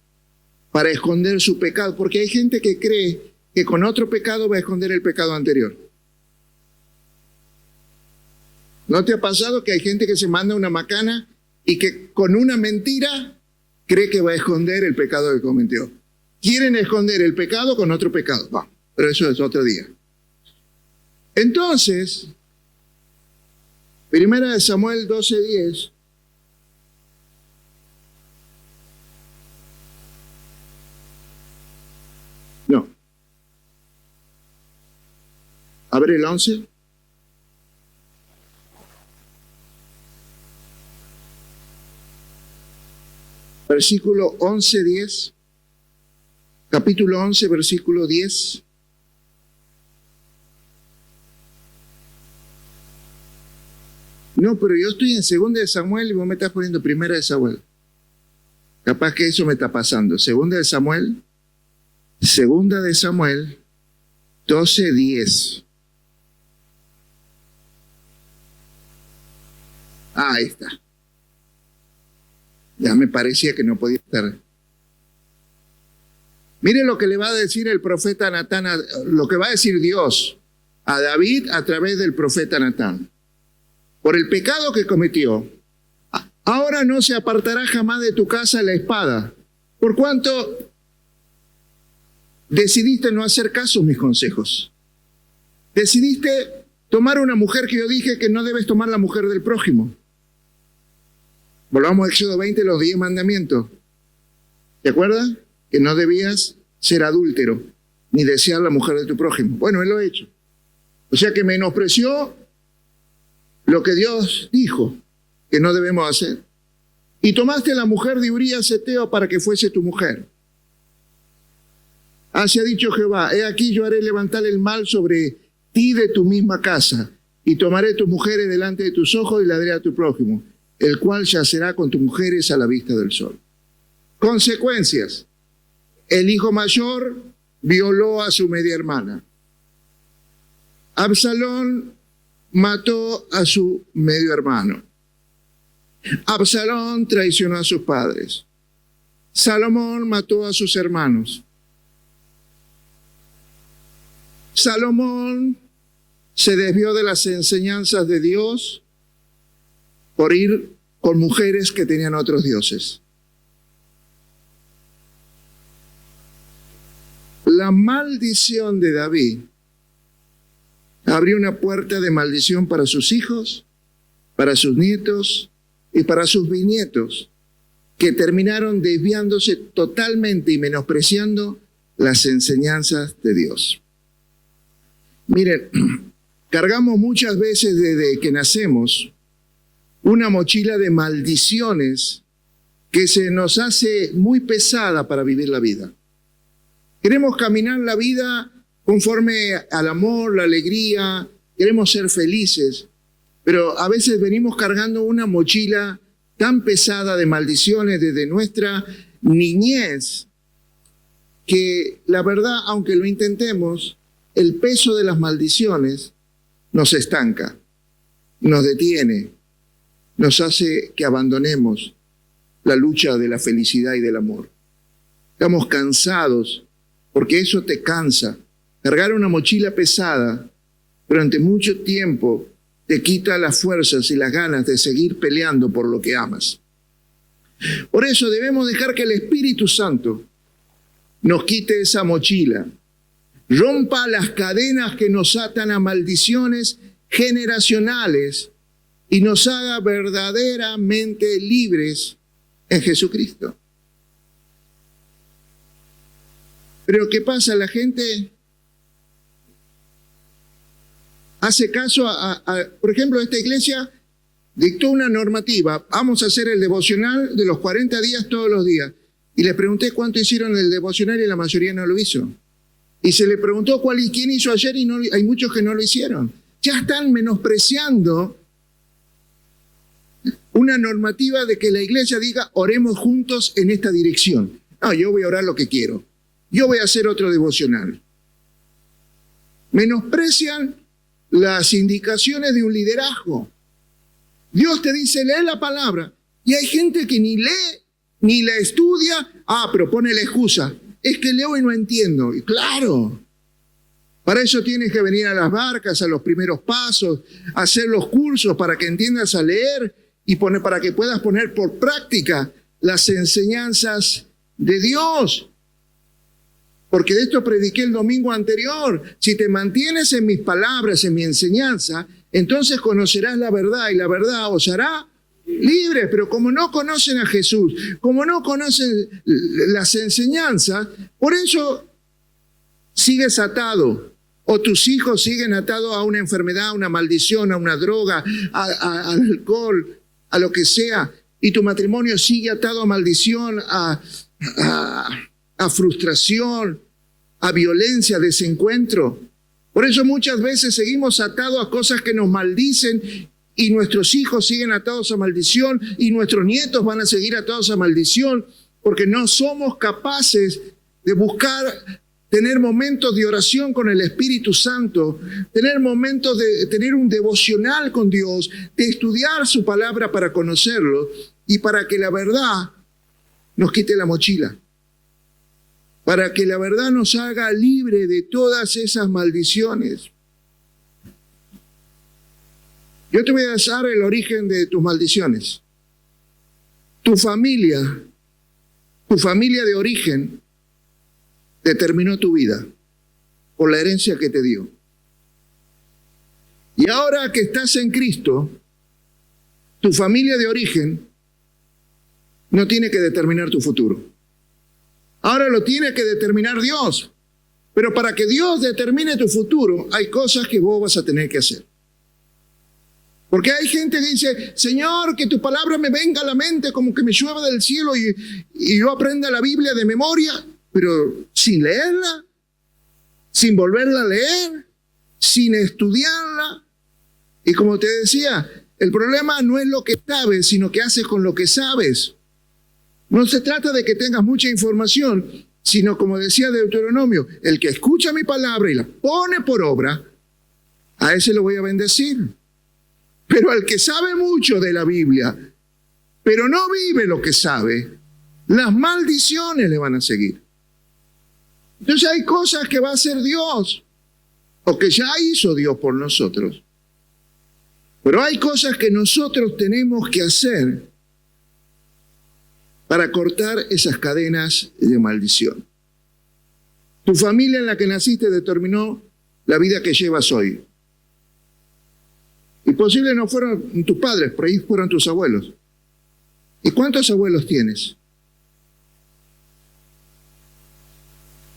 para esconder su pecado, porque hay gente que cree que con otro pecado va a esconder el pecado anterior. ¿No te ha pasado que hay gente que se manda una macana y que con una mentira cree que va a esconder el pecado que cometió? Quieren esconder el pecado con otro pecado. Va, pero eso es otro día. Entonces, 1 Samuel 12:10. No. Abre el 11. Versículo 11:10. Capítulo 11, versículo 10. No, pero yo estoy en 2 de Samuel y vos me estás poniendo 1 de Samuel. Capaz que eso me está pasando. 2 de Samuel 12:10. Ahí está. Ya me parecía que no podía estar. Mire lo que le va a decir el profeta Natán, lo que va a decir Dios a David a través del profeta Natán. Por el pecado que cometió, ahora no se apartará jamás de tu casa la espada, por cuanto decidiste no hacer caso a mis consejos. Decidiste tomar una mujer que yo dije que no debes tomar, la mujer del prójimo. Volvamos a Éxodo 20, los 10 mandamientos. ¿Te acuerdas? Que no debías ser adúltero, ni desear la mujer de tu prójimo. Bueno, él lo ha hecho. O sea que menospreció lo que Dios dijo que no debemos hacer. Y tomaste la mujer de Urías Heteo para que fuese tu mujer. Así ha dicho Jehová: he aquí yo haré levantar el mal sobre ti de tu misma casa, y tomaré tus mujeres delante de tus ojos y la daré a tu prójimo, el cual yacerá con tus mujeres a la vista del sol. Consecuencias. El hijo mayor violó a su media hermana. Absalón mató a su medio hermano. Absalón traicionó a sus padres. Salomón mató a sus hermanos. Salomón se desvió de las enseñanzas de Dios por ir con mujeres que tenían otros dioses. La maldición de David abrió una puerta de maldición para sus hijos, para sus nietos y para sus bisnietos, que terminaron desviándose totalmente y menospreciando las enseñanzas de Dios. Miren, cargamos muchas veces desde que nacemos una mochila de maldiciones que se nos hace muy pesada para vivir la vida. Queremos caminar la vida conforme al amor, la alegría, queremos ser felices, pero a veces venimos cargando una mochila tan pesada de maldiciones desde nuestra niñez que la verdad, aunque lo intentemos, el peso de las maldiciones nos estanca, nos detiene, nos hace que abandonemos la lucha de la felicidad y del amor. Estamos cansados porque eso te cansa. Cargar una mochila pesada durante mucho tiempo te quita las fuerzas y las ganas de seguir peleando por lo que amas. Por eso debemos dejar que el Espíritu Santo nos quite esa mochila, rompa las cadenas que nos atan a maldiciones generacionales y nos haga verdaderamente libres en Jesucristo. Pero ¿qué pasa? La gente hace caso por ejemplo, esta iglesia dictó una normativa: vamos a hacer el devocional de los 40 días todos los días. Y les pregunté cuánto hicieron el devocional y la mayoría no lo hizo. Y se le preguntó quién hizo ayer y hay muchos que no lo hicieron. Ya están menospreciando una normativa de que la iglesia diga: oremos juntos en esta dirección. No, yo voy a orar lo que quiero. Yo voy a hacer otro devocional. Menosprecian las indicaciones de un liderazgo. Dios te dice, lee la palabra. Y hay gente que ni lee, ni la estudia. Pero pone la excusa. Es que leo y no entiendo. Y claro, para eso tienes que venir a las barcas, a los primeros pasos, hacer los cursos para que entiendas a leer y para que puedas poner por práctica las enseñanzas de Dios. Porque de esto prediqué el domingo anterior. Si te mantienes en mis palabras, en mi enseñanza, entonces conocerás la verdad y la verdad os hará libres. Pero como no conocen a Jesús, como no conocen las enseñanzas, por eso sigues atado. O tus hijos siguen atados a una enfermedad, a una maldición, a una droga, al alcohol, a lo que sea. Y tu matrimonio sigue atado a maldición, a frustración, a violencia, a desencuentro. Por eso muchas veces seguimos atados a cosas que nos maldicen y nuestros hijos siguen atados a maldición y nuestros nietos van a seguir atados a maldición porque no somos capaces de buscar tener momentos de oración con el Espíritu Santo, tener momentos de tener un devocional con Dios, de estudiar su palabra para conocerlo y para que la verdad nos quite la mochila, para que la verdad nos haga libre de todas esas maldiciones. Yo te voy a dar el origen de tus maldiciones. Tu familia de origen determinó tu vida por la herencia que te dio. Y ahora que estás en Cristo, tu familia de origen no tiene que determinar tu futuro. Ahora lo tiene que determinar Dios. Pero para que Dios determine tu futuro, hay cosas que vos vas a tener que hacer. Porque hay gente que dice, Señor, que tu palabra me venga a la mente como que me llueva del cielo y yo aprenda la Biblia de memoria, pero sin leerla, sin volverla a leer, sin estudiarla. Y como te decía, el problema no es lo que sabes, sino qué haces con lo que sabes. No se trata de que tengas mucha información, sino como decía Deuteronomio, el que escucha mi palabra y la pone por obra, a ese lo voy a bendecir. Pero al que sabe mucho de la Biblia, pero no vive lo que sabe, las maldiciones le van a seguir. Entonces hay cosas que va a hacer Dios, o que ya hizo Dios por nosotros. Pero hay cosas que nosotros tenemos que hacer para cortar esas cadenas de maldición. Tu familia en la que naciste determinó la vida que llevas hoy. Y posible no fueron tus padres, por ahí fueron tus abuelos. ¿Y cuántos abuelos tienes?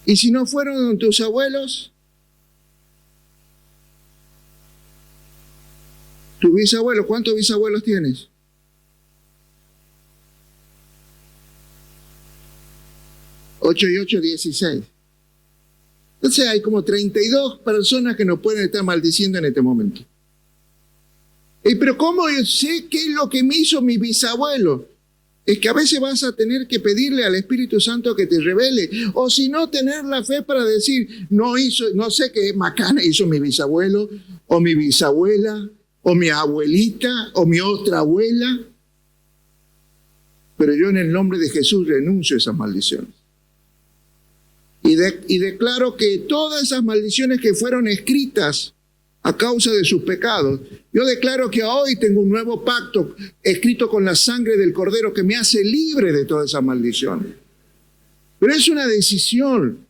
Y si no fueron tus abuelos, tu bisabuelo, ¿cuántos bisabuelos tienes? Ocho y 8, 16. Entonces hay como 32 personas que nos pueden estar maldiciendo en este momento. Pero ¿cómo yo sé qué es lo que me hizo mi bisabuelo? Es que a veces vas a tener que pedirle al Espíritu Santo que te revele, o si no, tener la fe para decir, no sé qué macana hizo mi bisabuelo, o mi bisabuela, o mi abuelita, o mi otra abuela. Pero yo en el nombre de Jesús renuncio a esas maldiciones. Y declaro que todas esas maldiciones que fueron escritas a causa de sus pecados, yo declaro que hoy tengo un nuevo pacto escrito con la sangre del Cordero que me hace libre de todas esas maldiciones. Pero es una decisión.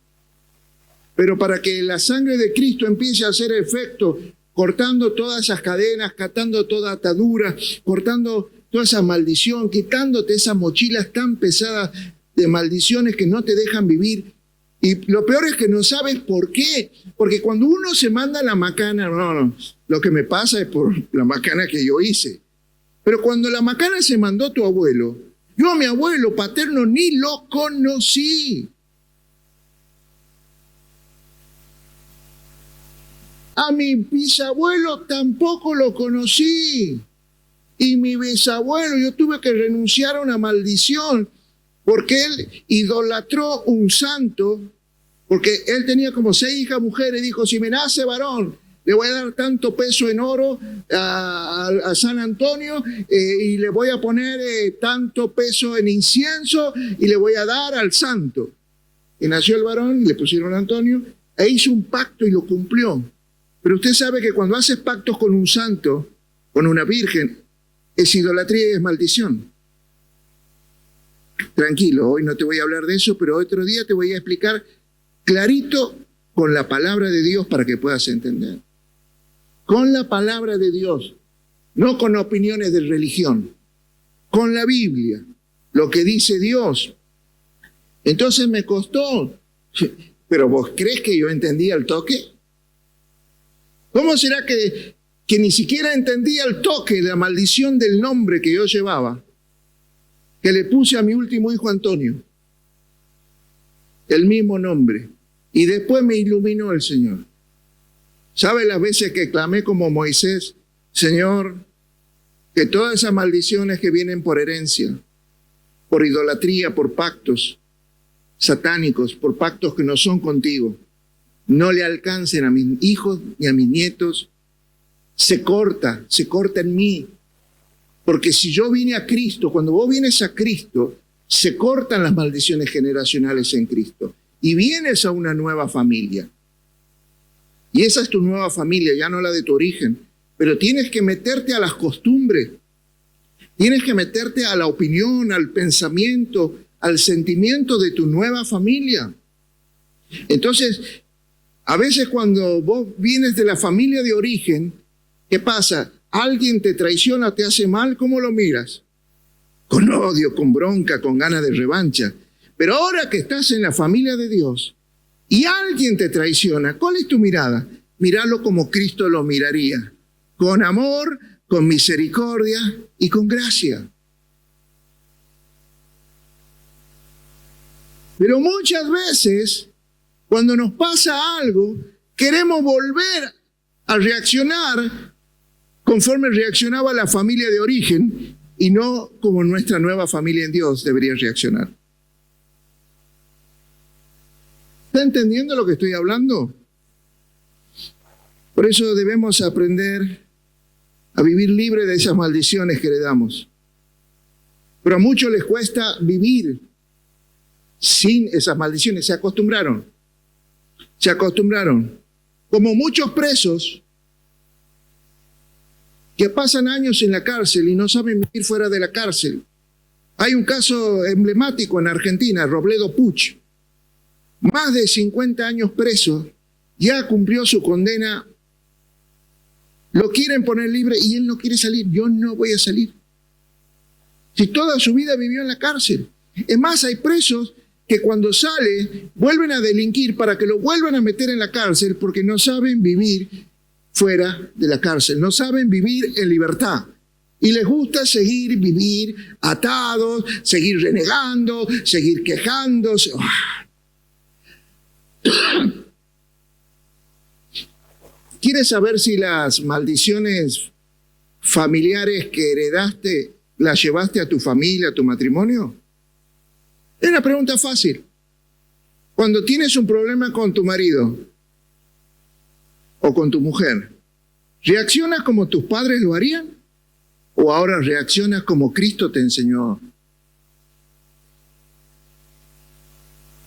Pero para que la sangre de Cristo empiece a hacer efecto, cortando todas esas cadenas, catando toda atadura, cortando toda esa maldición, quitándote esas mochilas tan pesadas de maldiciones que no te dejan vivir. Y lo peor es que no sabes por qué. Porque cuando uno se manda la macana, lo que me pasa es por la macana que yo hice. Pero cuando la macana se mandó tu abuelo, yo a mi abuelo paterno ni lo conocí. A mi bisabuelo tampoco lo conocí. Y mi bisabuelo, yo tuve que renunciar a una maldición porque él idolatró un santo, porque él tenía como 6 hijas mujeres, dijo, si me nace varón, le voy a dar tanto peso en oro a San Antonio y le voy a poner tanto peso en incienso y le voy a dar al santo. Y nació el varón y le pusieron Antonio e hizo un pacto y lo cumplió. Pero usted sabe que cuando haces pactos con un santo, con una virgen, es idolatría y es maldición. Tranquilo, hoy no te voy a hablar de eso, pero otro día te voy a explicar clarito con la palabra de Dios para que puedas entender. Con la palabra de Dios, no con opiniones de religión, con la Biblia, lo que dice Dios. Entonces me costó, pero ¿vos crees que yo entendía el toque? ¿Cómo será que ni siquiera entendía el toque de la maldición del nombre que yo llevaba, que le puse a mi último hijo Antonio? El mismo nombre. Y después me iluminó el Señor. ¿Sabe las veces que clamé como Moisés? Señor, que todas esas maldiciones que vienen por herencia, por idolatría, por pactos satánicos, por pactos que no son contigo, no le alcancen a mis hijos ni a mis nietos. Se corta en mí. Porque si yo vine a Cristo, cuando vos vienes a Cristo, se cortan las maldiciones generacionales en Cristo. Y vienes a una nueva familia. Y esa es tu nueva familia, ya no la de tu origen. Pero tienes que meterte a las costumbres. Tienes que meterte a la opinión, al pensamiento, al sentimiento de tu nueva familia. Entonces, a veces cuando vos vienes de la familia de origen, ¿qué pasa? Alguien te traiciona, te hace mal, ¿cómo lo miras? Con odio, con bronca, con ganas de revancha. Pero ahora que estás en la familia de Dios y alguien te traiciona, ¿cuál es tu mirada? Míralo como Cristo lo miraría, con amor, con misericordia y con gracia. Pero muchas veces, cuando nos pasa algo, queremos volver a reaccionar conforme reaccionaba la familia de origen y no como nuestra nueva familia en Dios debería reaccionar. ¿Está entendiendo lo que estoy hablando? Por eso debemos aprender a vivir libre de esas maldiciones que heredamos. Pero a muchos les cuesta vivir sin esas maldiciones. Se acostumbraron. Como muchos presos que pasan años en la cárcel y no saben vivir fuera de la cárcel. Hay un caso emblemático en Argentina, Robledo Puch. Más de 50 años preso, ya cumplió su condena, lo quieren poner libre y él no quiere salir. Yo no voy a salir. Si toda su vida vivió en la cárcel. Es más, hay presos que cuando sale vuelven a delinquir para que lo vuelvan a meter en la cárcel porque no saben vivir fuera de la cárcel, no saben vivir en libertad. Y les gusta vivir atados, seguir renegando, seguir quejándose. ¿Quieres saber si las maldiciones familiares que heredaste las llevaste a tu familia, a tu matrimonio? Es una pregunta fácil. Cuando tienes un problema con tu marido o con tu mujer, ¿reaccionas como tus padres lo harían? ¿O ahora reaccionas como Cristo te enseñó?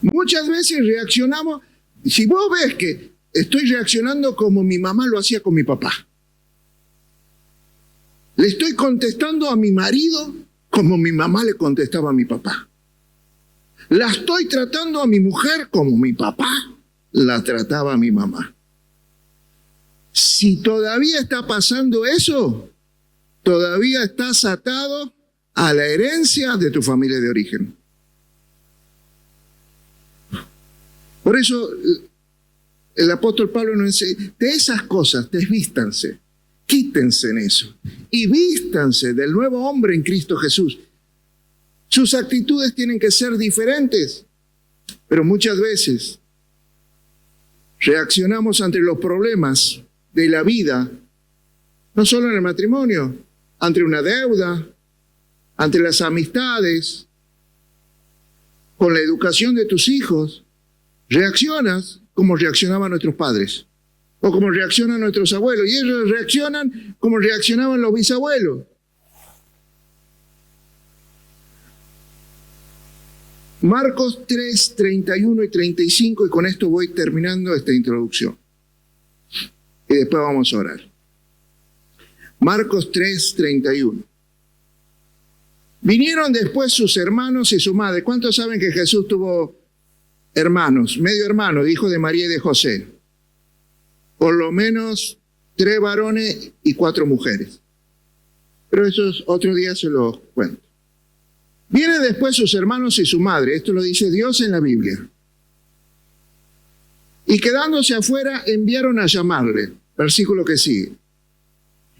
Muchas veces reaccionamos, si vos ves que estoy reaccionando como mi mamá lo hacía con mi papá, le estoy contestando a mi marido como mi mamá le contestaba a mi papá. La estoy tratando a mi mujer como mi papá la trataba a mi mamá. Si todavía está pasando eso, todavía estás atado a la herencia de tu familia de origen. Por eso el apóstol Pablo nos dice, de esas cosas desvístanse, quítense en eso y vístanse del nuevo hombre en Cristo Jesús. Sus actitudes tienen que ser diferentes, pero muchas veces reaccionamos ante los problemas de la vida, no solo en el matrimonio, ante una deuda, ante las amistades, con la educación de tus hijos. Reaccionas como reaccionaban nuestros padres. o como reaccionan nuestros abuelos. Y ellos reaccionan como reaccionaban los bisabuelos. Marcos 3, 31 y 35, y con esto voy terminando esta introducción. Y después vamos a orar. Marcos 3, 31. Vinieron después sus hermanos y su madre. ¿Cuántos saben que Jesús tuvo hermanos? Medio hermano, hijo de María y de José. Por lo menos 3 varones y 4 mujeres. Pero eso otro día se los cuento. Vienen después sus hermanos y su madre. Esto lo dice Dios en la Biblia. Y quedándose afuera, enviaron a llamarle. Versículo que sigue.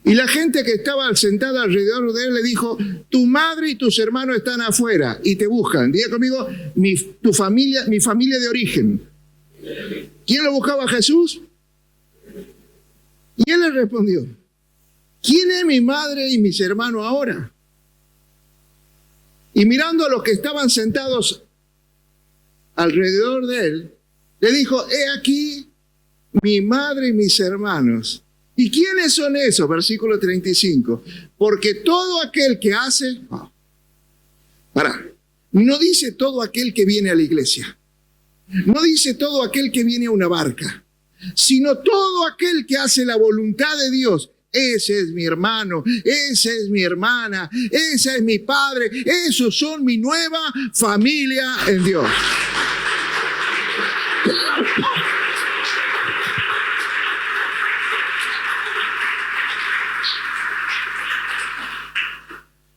Y la gente que estaba sentada alrededor de él le dijo: tu madre y tus hermanos están afuera y te buscan. Diga conmigo: mi familia de origen. ¿Quién lo buscaba a Jesús? Y él le respondió: ¿quién es mi madre y mis hermanos ahora? Y mirando a los que estaban sentados alrededor de él, le dijo: he aquí mi madre y mis hermanos. ¿Y quiénes son esos? Versículo 35. Porque todo aquel que hace... No dice todo aquel que viene a la iglesia. No dice todo aquel que viene a una barca. Sino todo aquel que hace la voluntad de Dios. Ese es mi hermano, esa es mi hermana, ese es mi padre. Esos son mi nueva familia en Dios.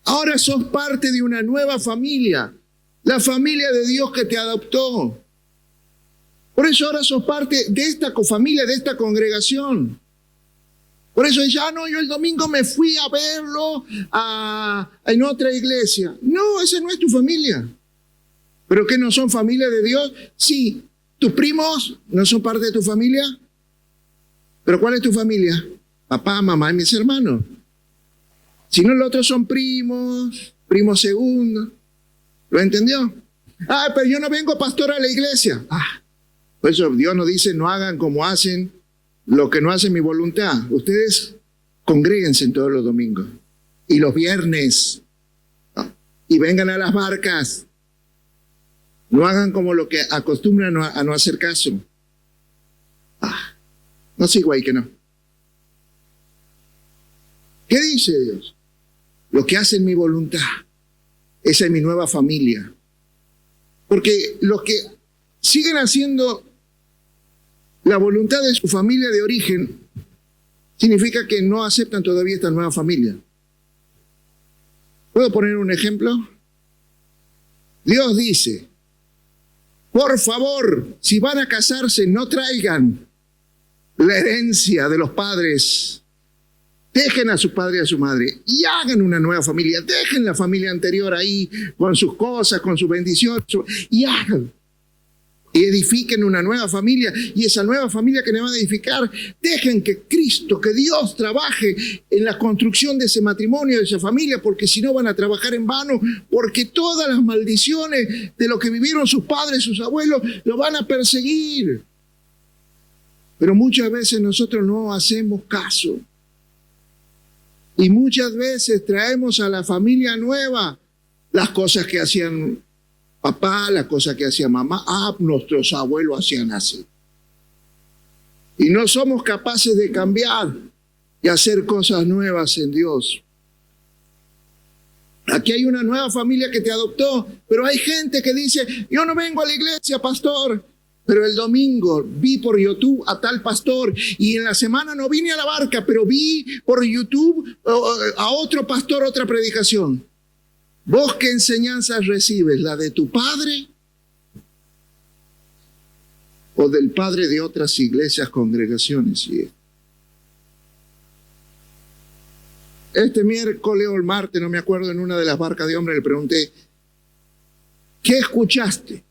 Ahora sos parte de una nueva familia, la familia de Dios que te adoptó. Por eso ahora sos parte de esta familia, de esta congregación. Por eso ya no, yo el domingo me fui a verlo en otra iglesia. No, esa no es tu familia. ¿Pero qué, no son familia de Dios? Sí. ¿Tus primos no son parte de tu familia? ¿Pero cuál es tu familia? Papá, mamá y mis hermanos. Si no, los otros son primos segundos. ¿Lo entendió? Pero yo no vengo pastor a la iglesia. Por eso Dios nos dice: no hagan como hacen lo que no hacen mi voluntad. Ustedes congréguense todos los domingos y los viernes y vengan a las barcas. No hagan como lo que acostumbran a no hacer caso. No sigo ahí que no. ¿Qué dice Dios? Lo que hacen mi voluntad. Esa es mi nueva familia. Porque los que siguen haciendo la voluntad de su familia de origen significa que no aceptan todavía esta nueva familia. ¿Puedo poner un ejemplo? Dios dice: por favor, si van a casarse, no traigan la herencia de los padres. Dejen a su padre y a su madre y hagan una nueva familia. Dejen la familia anterior ahí con sus cosas, con sus bendiciones, y hagan. Y edifiquen una nueva familia. Y esa nueva familia que le van a edificar, dejen que Cristo, que Dios trabaje en la construcción de ese matrimonio, de esa familia, porque si no van a trabajar en vano, porque todas las maldiciones de lo que vivieron sus padres, sus abuelos, lo van a perseguir. Pero muchas veces nosotros no hacemos caso. Y muchas veces traemos a la familia nueva las cosas que hacían papá, las cosas que hacía mamá. Nuestros abuelos hacían así. Y no somos capaces de cambiar y hacer cosas nuevas en Dios. Aquí hay una nueva familia que te adoptó, pero hay gente que dice: yo no vengo a la iglesia, pastor, pero el domingo vi por YouTube a tal pastor, y en la semana no vine a la barca, pero vi por YouTube a otro pastor, otra predicación. ¿Vos qué enseñanzas recibes? ¿La de tu padre o del padre de otras iglesias, congregaciones? Este miércoles o el martes, no me acuerdo, en una de las barcas de hombres le pregunté: ¿qué escuchaste?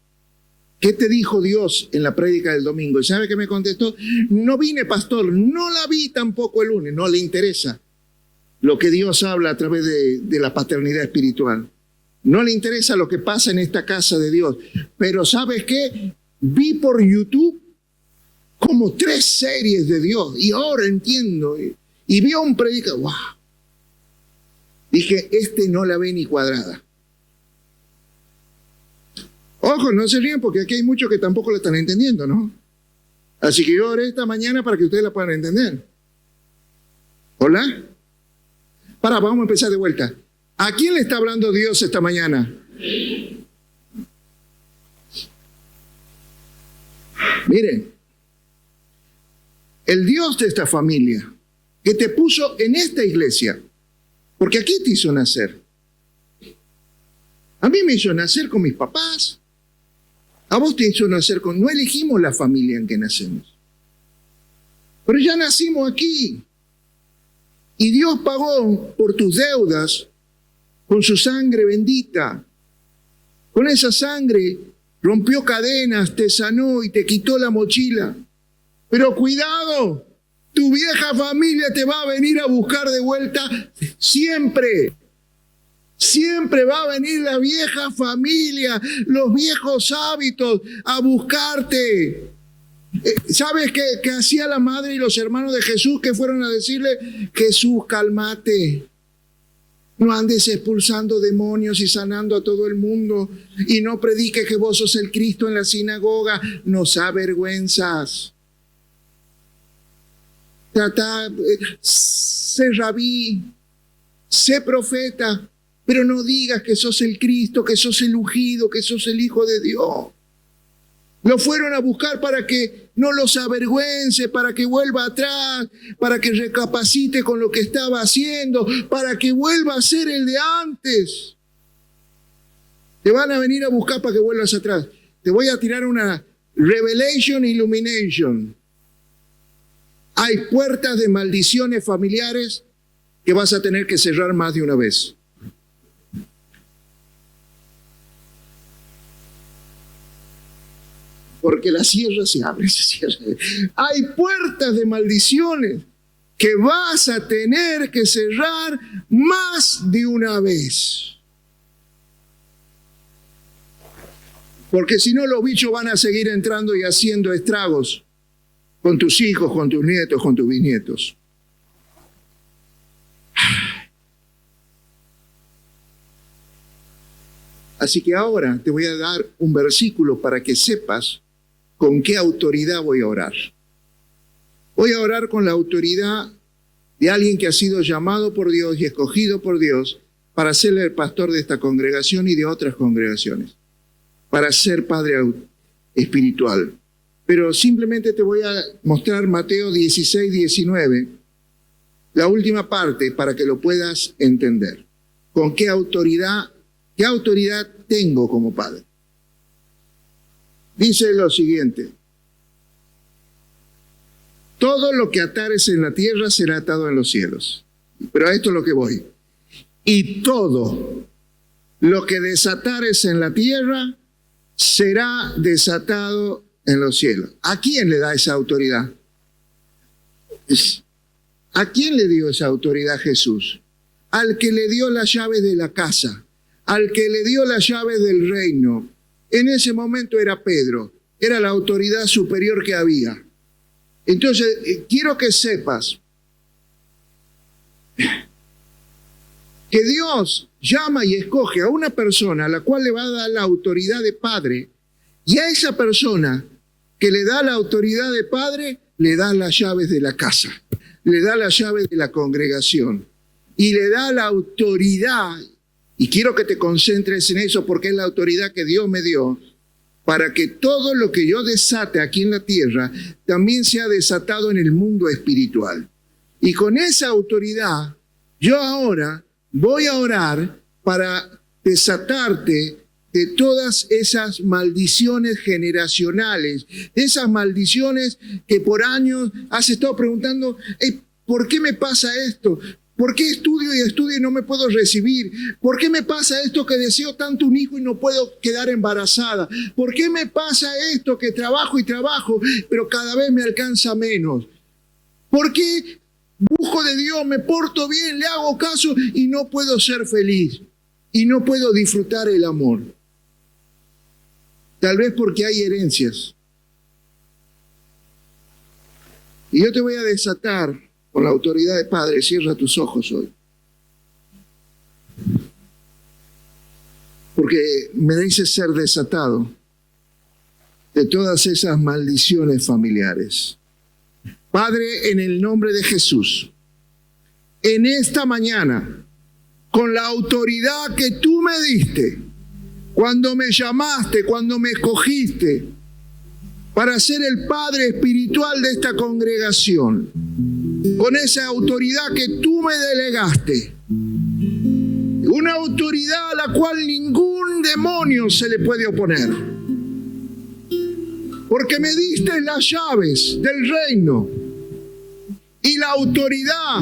¿Qué te dijo Dios en la prédica del domingo? ¿Y sabe qué me contestó? No vine, pastor, no la vi tampoco el lunes. No le interesa lo que Dios habla a través de la paternidad espiritual. No le interesa lo que pasa en esta casa de Dios. Pero ¿sabes qué? Vi por YouTube como 3 series de Dios y ahora entiendo. Y vi a un predicador, wow. Dije, no la ve ni cuadrada. Ojo, no se ríen porque aquí hay muchos que tampoco la están entendiendo, ¿no? Así que yo oré esta mañana para que ustedes la puedan entender. ¿Hola? Vamos a empezar de vuelta. ¿A quién le está hablando Dios esta mañana? Miren, el Dios de esta familia que te puso en esta iglesia, porque aquí te hizo nacer. A mí me hizo nacer con mis papás. A vos te hizo nacer con... No elegimos la familia en que nacemos. Pero ya nacimos aquí. Y Dios pagó por tus deudas con su sangre bendita. Con esa sangre rompió cadenas, te sanó y te quitó la mochila. Pero cuidado, tu vieja familia te va a venir a buscar de vuelta siempre. Siempre va a venir la vieja familia, los viejos hábitos a buscarte. ¿Sabes qué hacía la madre y los hermanos de Jesús que fueron a decirle? Jesús, cálmate. No andes expulsando demonios y sanando a todo el mundo. Y no prediques que vos sos el Cristo en la sinagoga. Nos avergüenzas. Sé rabí, sé profeta. Pero no digas que sos el Cristo, que sos el ungido, que sos el Hijo de Dios. Lo fueron a buscar para que no los avergüence, para que vuelva atrás, para que recapacite con lo que estaba haciendo, para que vuelva a ser el de antes. Te van a venir a buscar para que vuelvas atrás. Te voy a tirar una Revelation Illumination. Hay puertas de maldiciones familiares que vas a tener que cerrar más de una vez. Porque la sierra se abre, se cierra. Hay puertas de maldiciones que vas a tener que cerrar más de una vez. Porque si no, los bichos van a seguir entrando y haciendo estragos con tus hijos, con tus nietos, con tus bisnietos. Así que ahora te voy a dar un versículo para que sepas con qué autoridad voy a orar. Voy a orar con la autoridad de alguien que ha sido llamado por Dios y escogido por Dios para ser el pastor de esta congregación y de otras congregaciones, para ser padre espiritual. Pero simplemente te voy a mostrar Mateo 16, 19, la última parte, para que lo puedas entender. ¿Con qué autoridad tengo como padre? Dice lo siguiente: todo lo que atares en la tierra será atado en los cielos. Pero a esto es lo que voy. Y todo lo que desatares en la tierra será desatado en los cielos. ¿A quién le da esa autoridad? ¿A quién le dio esa autoridad Jesús? Al que le dio las llaves de la casa, al que le dio las llaves del reino. En ese momento era Pedro, era la autoridad superior que había. Entonces, quiero que sepas que Dios llama y escoge a una persona a la cual le va a dar la autoridad de padre, y a esa persona que le da la autoridad de padre, le da las llaves de la casa, le da las llaves de la congregación, y le da la autoridad. Y quiero que te concentres en eso porque es la autoridad que Dios me dio para que todo lo que yo desate aquí en la tierra también sea desatado en el mundo espiritual. Y con esa autoridad, yo ahora voy a orar para desatarte de todas esas maldiciones generacionales, de esas maldiciones que por años has estado preguntando, ¿por qué me pasa esto? ¿Por qué estudio y no me puedo recibir? ¿Por qué me pasa esto que deseo tanto un hijo y no puedo quedar embarazada? ¿Por qué me pasa esto que trabajo y trabajo, pero cada vez me alcanza menos? ¿Por qué busco de Dios, me porto bien, le hago caso y no puedo ser feliz? Y no puedo disfrutar el amor. Tal vez porque hay herencias. Y yo te voy a desatar con la autoridad de Padre. Cierra tus ojos hoy. Porque mereces ser desatado de todas esas maldiciones familiares. Padre, en el nombre de Jesús, en esta mañana, con la autoridad que tú me diste, cuando me llamaste, cuando me escogiste, para ser el padre espiritual de esta congregación, con esa autoridad que tú me delegaste, una autoridad a la cual ningún demonio se le puede oponer, porque me diste las llaves del reino y la autoridad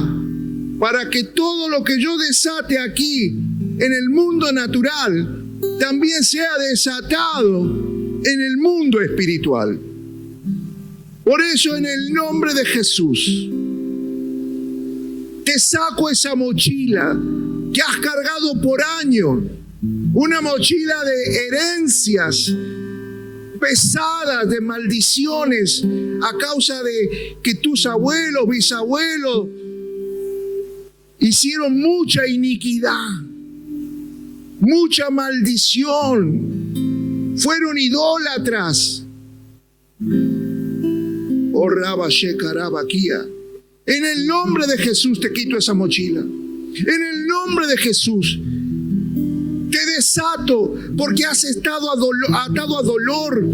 para que todo lo que yo desate aquí en el mundo natural también sea desatado en el mundo espiritual. Por eso, en el nombre de Jesús, te saco esa mochila que has cargado por años, una mochila de herencias pesadas, de maldiciones, a causa de que tus abuelos, bisabuelos, hicieron mucha iniquidad, mucha maldición, fueron idólatras. Oh, Rabba Shekarabakia. En el nombre de Jesús te quito esa mochila. En el nombre de Jesús te desato, porque has estado atado a dolor,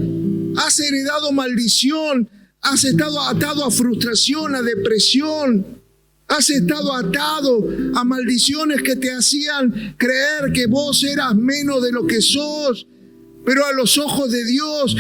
has heredado maldición, has estado atado a frustración, a depresión, has estado atado a maldiciones que te hacían creer que vos eras menos de lo que sos. Pero a los ojos de Dios,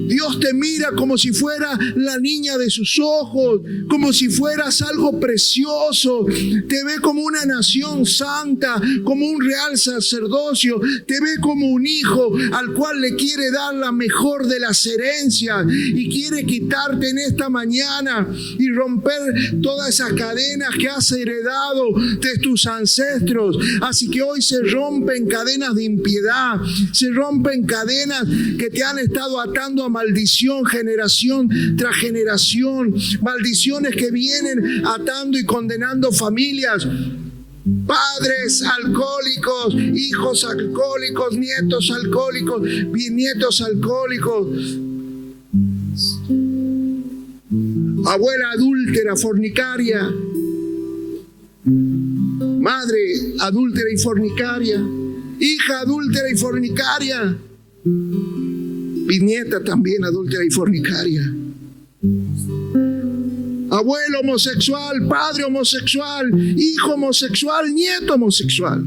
Dios te mira como si fuera la niña de sus ojos, como si fueras algo precioso. Te ve como una nación santa, como un real sacerdocio. Te ve como un hijo al cual le quiere dar la mejor de las herencias y quiere quitarte en esta mañana y romper todas esas cadenas que has heredado de tus ancestros. Así que hoy se rompen cadenas de impiedad, se rompen cadenas que te han estado atando a maldición generación tras generación, maldiciones que vienen atando y condenando familias, padres alcohólicos, hijos alcohólicos, nietos alcohólicos, bisnietos alcohólicos, abuela adúltera, fornicaria, madre adúltera y fornicaria, hija adúltera y fornicaria, bisnieta también adúltera y fornicaria, abuelo homosexual, padre homosexual, hijo homosexual, nieto homosexual.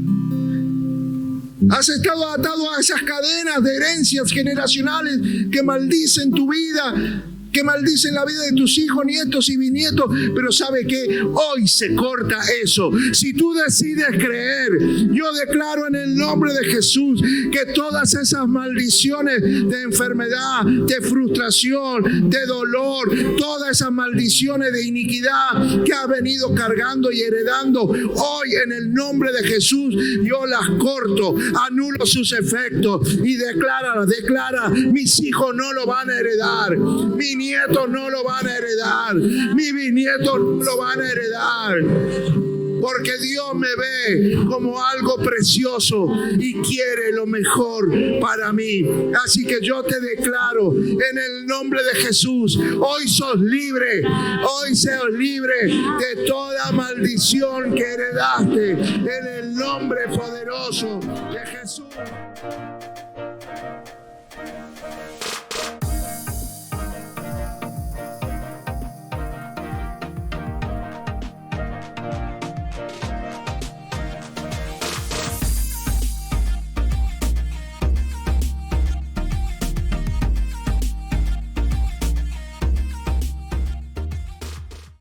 Has estado atado a esas cadenas de herencias generacionales que maldicen tu vida, que maldicen la vida de tus hijos, nietos y bisnietos. Pero ¿sabe qué? Hoy se corta eso. Si tú decides creer, yo declaro en el nombre de Jesús que todas esas maldiciones de enfermedad, de frustración, de dolor, todas esas maldiciones de iniquidad que has venido cargando y heredando, hoy en el nombre de Jesús yo las corto, anulo sus efectos y declara, mis hijos no lo van a heredar, mis nietos no lo van a heredar, mis bisnietos no lo van a heredar, porque Dios me ve como algo precioso y quiere lo mejor para mí. Así que yo te declaro en el nombre de Jesús, hoy sos libre, hoy seas libre de toda maldición que heredaste en el nombre poderoso de Jesús.